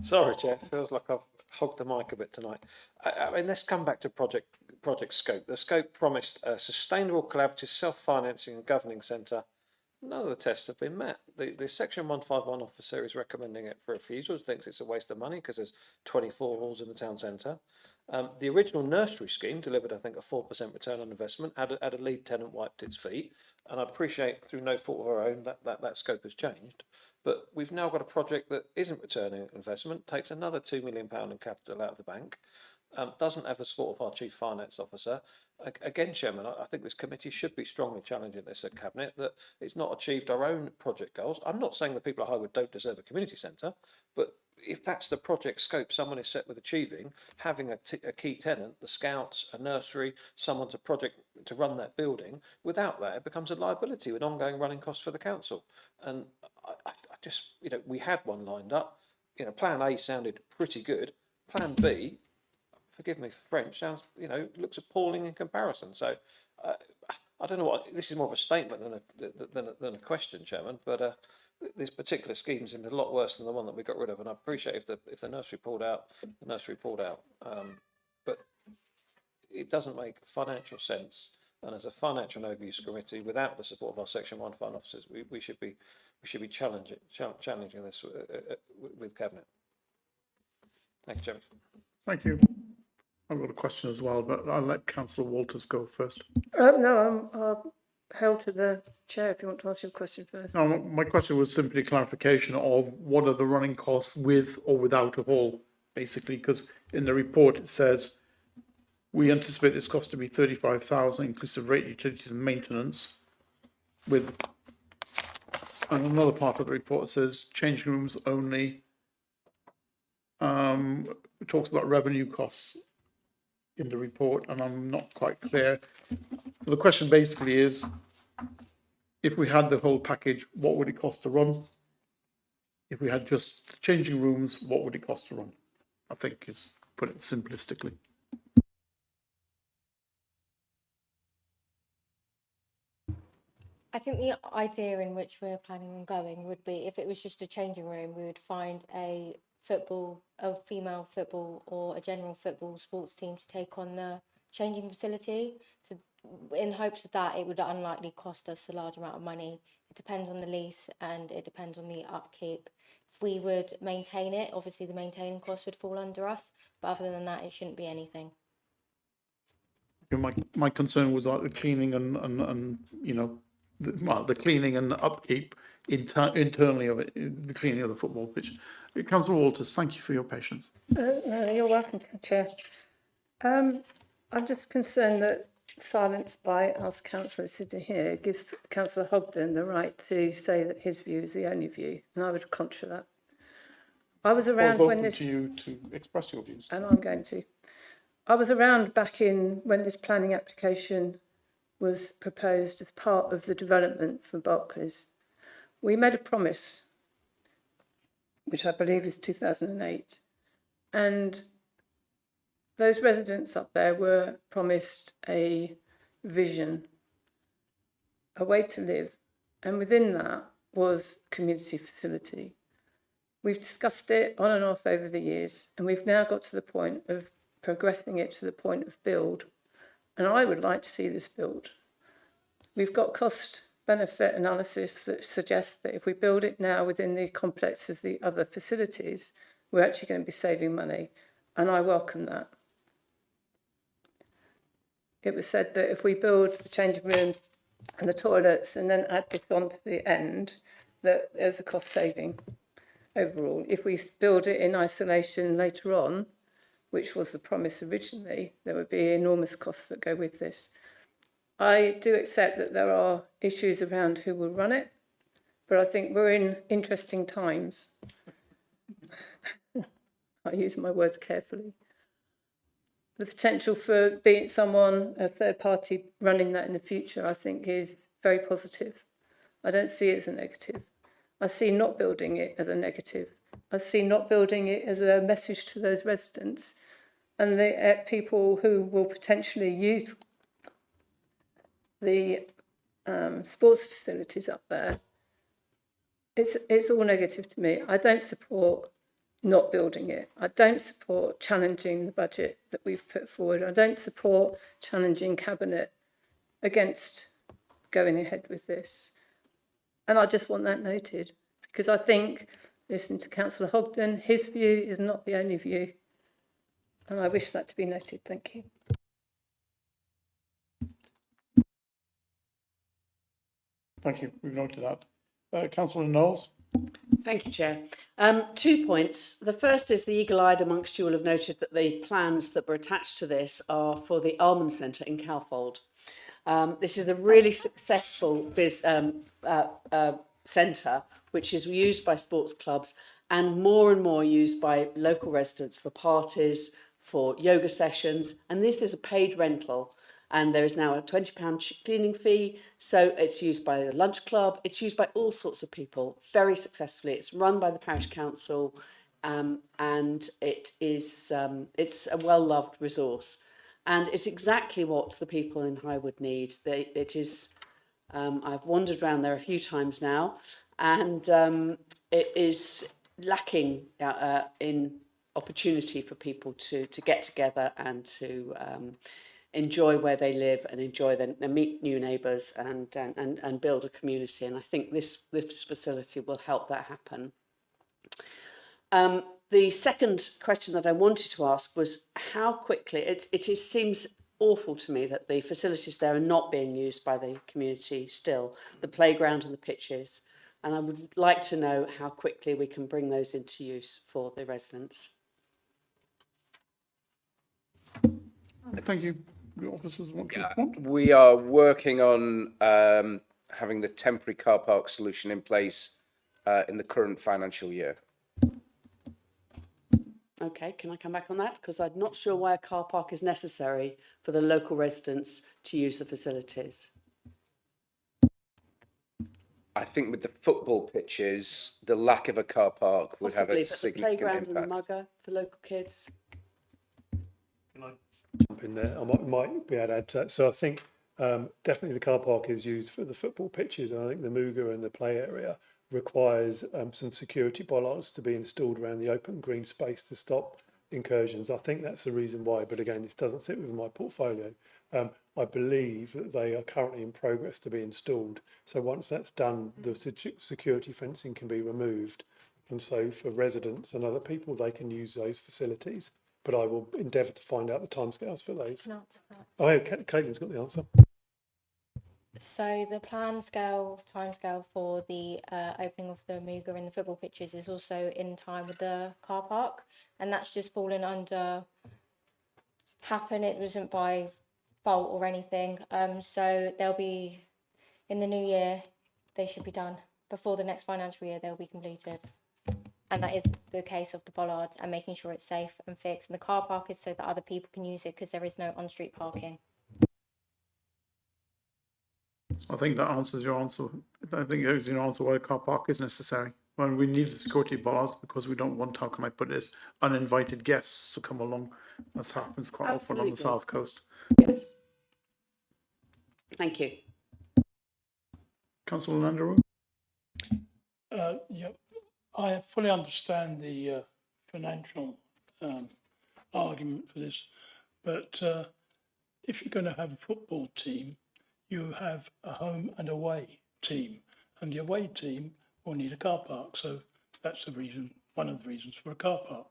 Sorry, Chair. Feels like I've hogged the mic a bit tonight. I mean, let's come back to project scope. The scope promised a sustainable, collaborative, self-financing and governing centre. None of the tests have been met. The Section 151 officer is recommending it for refusal, thinks it's a waste of money because there's 24 halls in the town centre. The original nursery scheme delivered, I think, a 4% return on investment, had a lead tenant wiped its feet, and I appreciate through no fault of our own that scope has changed. But we've now got a project that isn't returning investment, takes another £2 million in capital out of the bank, doesn't have the support of our Chief Finance Officer. Again, Chairman, I think this committee should be strongly challenging this at Cabinet, that it's not achieved our own project goals. I'm not saying the people of Highwood don't deserve a community centre, but if that's the project scope someone is set with achieving, having a key tenant, the scouts, a nursery, someone to run that building, without that it becomes a liability with ongoing running costs for the council. And I just, we had one lined up. Plan A sounded pretty good. Plan B, forgive me for French, sounds, looks appalling in comparison. So I don't know what, this is more of a statement than a question, Chairman, but this particular scheme seems a lot worse than the one that we got rid of, and I appreciate if the nursery pulled out, the nursery pulled out. But it doesn't make financial sense, and as a financial and overuse committee, without the support of our Section 1 fund officers, we should be challenging this with Cabinet. Thank you, Chairman. Thank you. I've got a question as well, but I'll let Councillor Walters go first. No, I'm held to the chair if you want to ask your question first. No, my question was simply clarification of what are the running costs with or without a hall, basically, because in the report it says we anticipate this cost to be 35,000 inclusive rate, utilities and maintenance. And another part of the report says changing rooms only. It talks about revenue costs in the report, and I'm not quite clear. So the question basically is, if we had the whole package, what would it cost to run? If we had just changing rooms, what would it cost to run? I think is put it simplistically. I think the idea in which we're planning on going would be, if it was just a changing room, we would find a female football or a general football sports team to take on the changing facility, in hopes of that it would unlikely cost us a large amount of money. It depends on the lease and it depends on the upkeep. If we would maintain it, obviously the maintaining cost would fall under us, but other than that, it shouldn't be anything. My concern was like the cleaning and the cleaning and the upkeep internally of it, the cleaning of the football pitch. Councillor Walters, thank you for your patience. You're welcome, Chair. I'm just concerned that silence by us councillors sitting here gives Councillor Hogden the right to say that his view is the only view, and I would contra that. I was around when this. To you to express your views. And I'm going to. I was around back in when this planning application was proposed as part of the development for Barclays. We made a promise, which I believe is 2008, and those residents up there were promised a vision, a way to live, and within that was community facility. We've discussed it on and off over the years, and we've now got to the point of progressing it to the point of build, and I would like to see this built. We've got cost benefit analysis that suggests that if we build it now within the complex of the other facilities, we're actually going to be saving money, and I welcome that. It was said that if we build the changing rooms and the toilets and then add this on to the end, that there's a cost saving overall. If we build it in isolation later on, which was the promise originally, there would be enormous costs that go with this. I do accept that there are issues around who will run it, but I think we're in interesting times. I use my words carefully. The potential for being someone, a third party, running that in the future, I think is very positive. I don't see it as a negative. I see not building it as a negative. I see not building it as a message to those residents and the people who will potentially use the sports facilities up there. It's all negative to me. I don't support not building it. I don't support challenging the budget that we've put forward. I don't support challenging Cabinet against going ahead with this. And I just want that noted, because I think, listening to Councillor Hogden, his view is not the only view. And I wish that to be noted. Thank you. Thank you. We've noted that. Councillor Knowles. Thank you, Chair. 2 points. The first is the eagle-eyed amongst you will have noted that the plans that were attached to this are for the Almond Centre in Calfold. This is a really successful centre which is used by sports clubs, and more used by local residents for parties, for yoga sessions, and this is a paid rental. And there is now a £20 cleaning fee, so it's used by the lunch club, it's used by all sorts of people very successfully. It's run by the parish council, and it is it's a well-loved resource. And it's exactly what the people in Highwood need. It is, I've wandered around there a few times now, and it is lacking in opportunity for people to get together and to enjoy where they live and enjoy and meet new neighbours and build a community. And I think this facility will help that happen. The second question that I wanted to ask was how quickly, it seems awful to me that the facilities there are not being used by the community still, the playground and the pitches. And I would like to know how quickly we can bring those into use for the residents. Thank you. The officers want to respond? We are working on having the temporary car park solution in place in the current financial year. Okay, can I come back on that? Because I'm not sure why a car park is necessary for the local residents to use the facilities. I think with the football pitches, the lack of a car park would Possibly, have a but the significant playground impact. and the mugger for local kids. Jump in there. I might be able to add to that. So I think definitely the car park is used for the football pitches, and I think the Mooga and the play area requires some security bollards to be installed around the open green space to stop incursions. I think that's the reason why, but again, this doesn't sit within my portfolio. I believe that they are currently in progress to be installed. So once that's done, the security fencing can be removed. And so for residents and other people, they can use those facilities. But I will endeavour to find out the timescales for those. Can I answer that? Oh, yeah, Caitlin's got the answer. So the timescale for the opening of the Mooga and the football pitches is also in time with the car park, and that's just fallen under happen. It wasn't by fault or anything. So they'll be in the new year. They should be done before the next financial year. They'll be completed, and that is the case of the bollards and making sure it's safe and fixed. And the car park is so that other people can use it because there is no on-street parking. I think that answers your answer. I think it gives you an answer why a car park is necessary. When we need security bollards because we don't want, how can I put this, uninvited guests to come along, as happens quite often on the Absolutely. south coast. Yes. Thank you. Councillor Nandaroo? Yeah, I fully understand the financial argument for this, but if you're going to have a football team, you have a home and away team, and the away team will need a car park. So that's the reason, one of the reasons for a car park.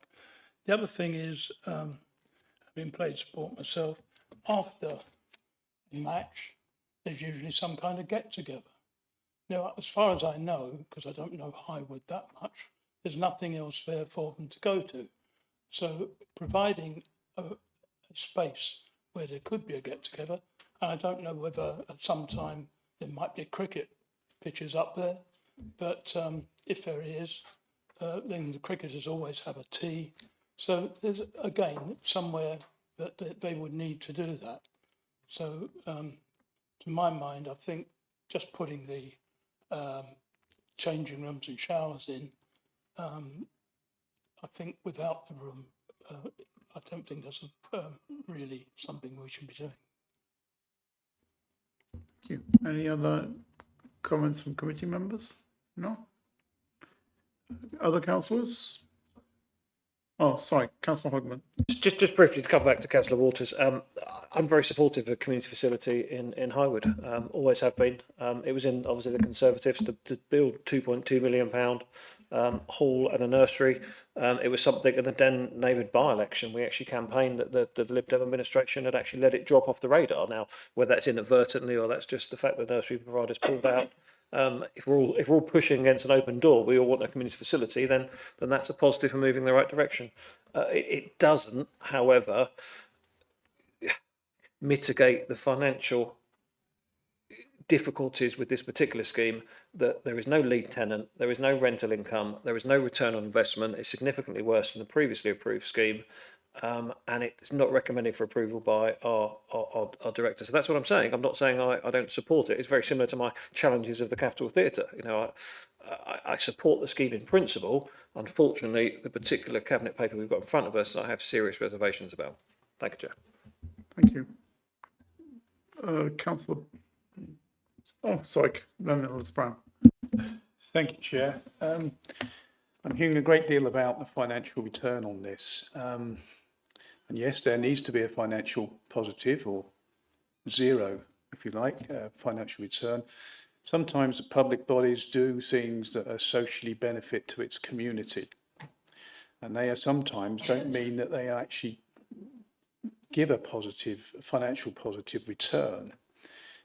The other thing is, having played sport myself, after a match, there's usually some kind of get-together. Now, as far as I know, because I don't know Highwood that much, there's nothing else there for them to go to. So providing a space where there could be a get-together, and I don't know whether at some time there might be cricket pitches up there, but if there is, then the cricketers always have a tee. So there's, again, somewhere that they would need to do that. So to my mind, I think just putting the changing rooms and showers in, I think without the room, I don't think that's really something we should be doing. Thank you. Any other comments from committee members? No? Other councillors? Oh, sorry, Councillor Hogman. Just briefly to come back to Councillor Waters, I'm very supportive of a community facility in Highwood, always have been. It was in obviously the Conservatives to build £2.2 million hall and a nursery. It was something in the Den Neighbourhood by-election. We actually campaigned that the Lib Dem administration had actually let it drop off the radar. Now, whether that's inadvertently or that's just the fact that nursery providers pulled out, if we're all pushing against an open door, we all want a community facility, then that's a positive for moving in the right direction. It doesn't, however, mitigate the financial difficulties with this particular scheme that there is no lead tenant, there is no rental income, there is no return on investment. It's significantly worse than the previously approved scheme, and it's not recommended for approval by our director. So that's what I'm saying. I'm not saying I don't support it. It's very similar to my challenges of the Capital Theatre. You know, I support the scheme in principle. Unfortunately, the particular cabinet paper we've got in front of us, I have serious reservations about. Thank you, Chair. Thank you. Councillor. Oh, sorry, Ms Brown. Thank you, Chair. I'm hearing a great deal about the financial return on this. And yes, there needs to be a financial positive, or zero, if you like, financial return. Sometimes the public bodies do things that are socially benefit to its community. And they are sometimes don't mean that they actually give a financial positive return.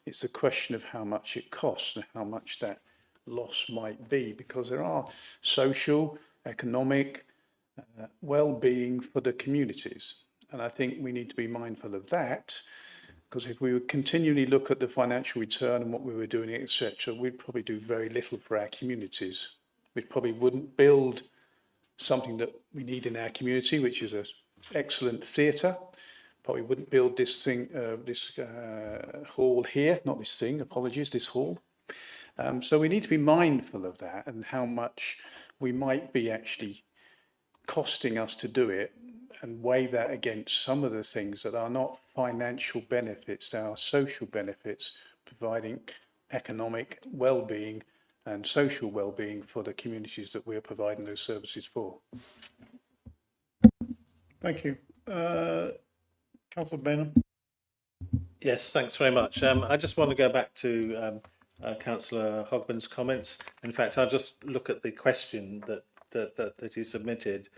It's a question of how much it costs and how much that loss might be, because there are social, economic, well-being for the communities. And I think we need to be mindful of that, because if we would continually look at the financial return and what we were doing, etc., we'd probably do very little for our communities. We probably wouldn't build something that we need in our community, which is an excellent theatre. Probably wouldn't build this thing, this hall here, not this thing, apologies, this hall. So we need to be mindful of that and how much we might be actually costing us to do it, and weigh that against some of the things that are not financial benefits, they are social benefits, providing economic well-being and social well-being for the communities that we're providing those services for. Thank you. Councillor Bainham. Yes, thanks very much. I just want to go back to Councillor Hogman's comments. In fact, I'll just look at the question that he submitted.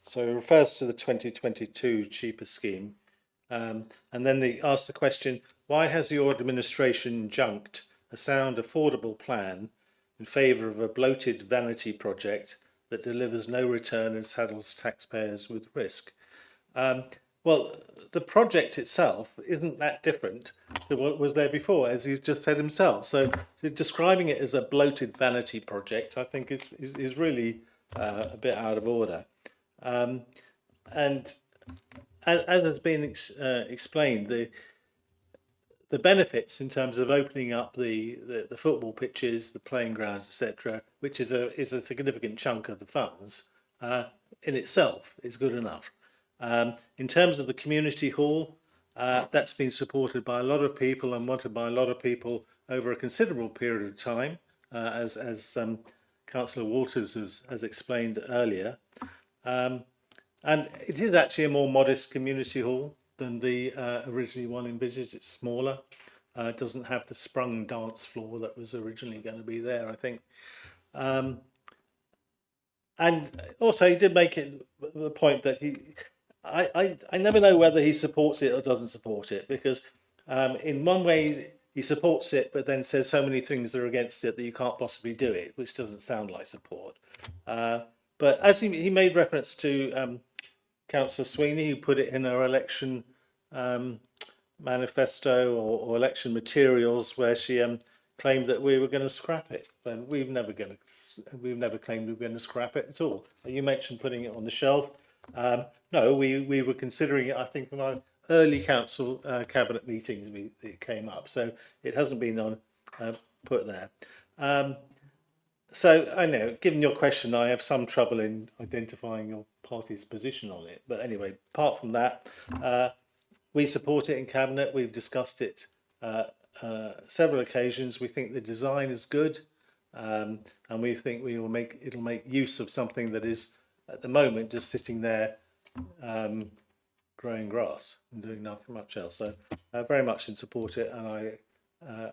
So it refers to the 2022 cheaper scheme. And then they asked the question, why has your administration junked a sound, affordable plan in favour of a bloated vanity project that delivers no return and saddles taxpayers with risk? Well, the project itself isn't that different to what was there before, as he's just said himself. So describing it as a bloated vanity project, I think is really a bit out of order. And as has been explained, the benefits in terms of opening up the football pitches, the playing grounds, etc., which is a significant chunk of the funds, in itself is good enough. In terms of the community hall, that's been supported by a lot of people and wanted by a lot of people over a considerable period of time, as Councillor Walters has explained earlier. And it is actually a more modest community hall than the originally one envisaged. It's smaller. It doesn't have the sprung dance floor that was originally going to be there, I think. And also he did make it the point that I never know whether he supports it or doesn't support it, because in one way he supports it but then says so many things that are against it that you can't possibly do it, which doesn't sound like support. But as he made reference to Councillor Sweeney, who put it in her election manifesto or election materials, where she claimed that we were going to scrap it. And we've never claimed we were going to scrap it at all. You mentioned putting it on the shelf. No, we were considering it. I think in our early council cabinet meetings it came up, so it hasn't been put there. So I know, given your question, I have some trouble in identifying your party's position on it. But anyway, apart from that, we support it in cabinet. We've discussed it several occasions. We think the design is good, and we think it'll make use of something that is at the moment just sitting there growing grass and doing nothing much else. So very much in support it, and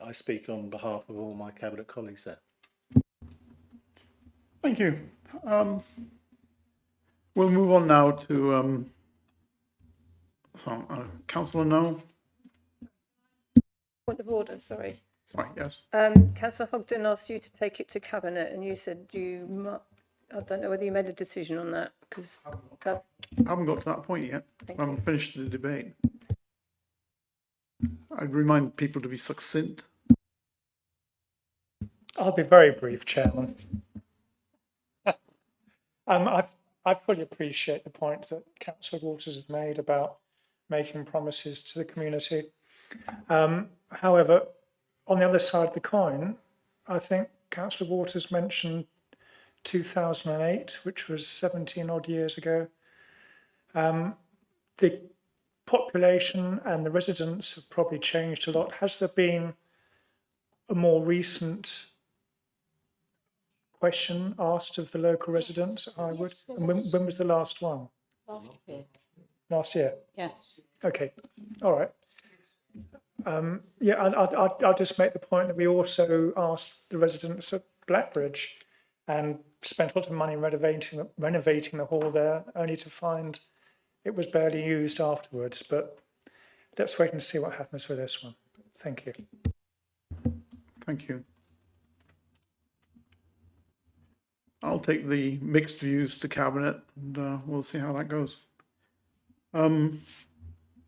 I speak on behalf of all my cabinet colleagues there. Thank you. We'll move on now to Councillor Noel. Point of order, sorry. Sorry, yes. Councillor Hogden asked you to take it to cabinet, and you said I don't know whether you made a decision on that, because I haven't got to that point yet. I haven't finished the debate. I'd remind people to be succinct. I'll be very brief, Chairman. I fully appreciate the point that Councillor Waters has made about making promises to the community. However, on the other side of the coin, I think Councillor Waters mentioned 2008, which was 17 odd years ago. The population and the residents have probably changed a lot. Has there been a more recent question asked of the local residents? I would. And when was the last one? Last year. Last year? Yeah. Okay, all right. Yeah, I'll just make the point that we also asked the residents at Blackbridge and spent a lot of money renovating the hall there, only to find it was barely used afterwards. But let's wait and see what happens with this one. Thank you. Thank you. I'll take the mixed views to Cabinet and we'll see how that goes.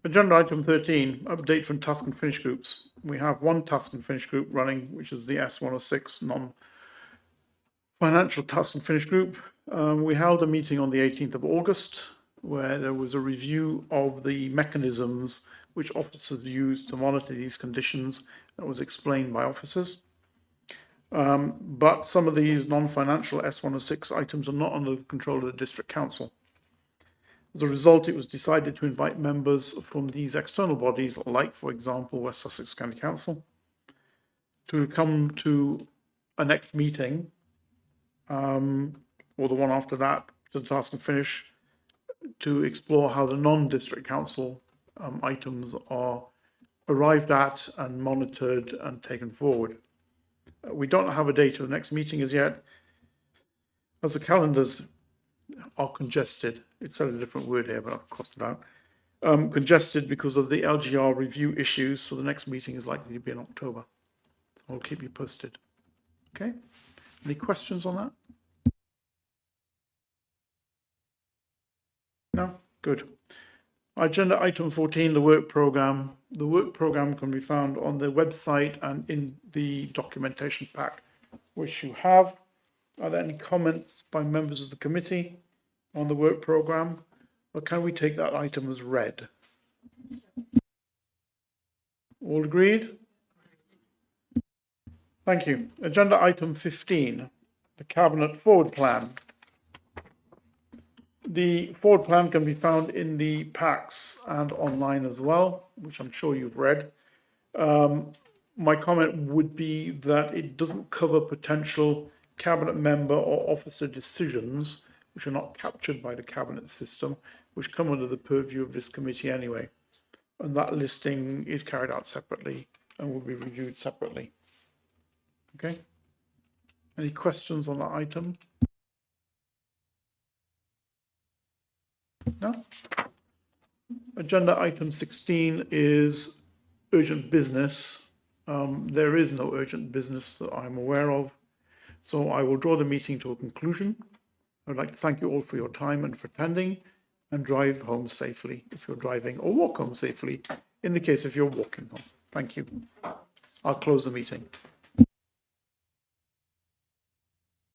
Agenda item 13, update from task and finish groups. We have one task and finish group running, which is the S106 non-financial task and finish group. We held a meeting on the 18th of August where there was a review of the mechanisms which officers use to monitor these conditions. That was explained by officers. But some of these non-financial S106 items are not under the control of the District Council. As a result, it was decided to invite members from these external bodies, like, for example, West Sussex County Council, to come to a next meeting, or the one after that, to the task and finish, to explore how the non-District Council items are arrived at and monitored and taken forward. We don't have a date of the next meeting as yet, as the calendars are congested. It said a different word here, but I've crossed it out. Congested because of the LGR review issues, so the next meeting is likely to be in October. I'll keep you posted. Okay? Any questions on that? No? Good. Agenda item 14, the work programme. The work programme can be found on the website and in the documentation pack, which you have. Are there any comments by members of the committee on the work programme? Or can we take that item as read? All agreed? Thank you. Agenda item 15, the Cabinet Forward Plan. The forward plan can be found in the packs and online as well, which I'm sure you've read. My comment would be that it doesn't cover potential cabinet member or officer decisions which are not captured by the cabinet system, which come under the purview of this committee anyway. And that listing is carried out separately and will be reviewed separately. Okay? Any questions on that item? No? Agenda item 16 is urgent business. There is no urgent business that I'm aware of, so I will draw the meeting to a conclusion. I'd like to thank you all for your time and for attending, and drive home safely if you're driving, or walk home safely in the case if you're walking home. Thank you. I'll close the meeting.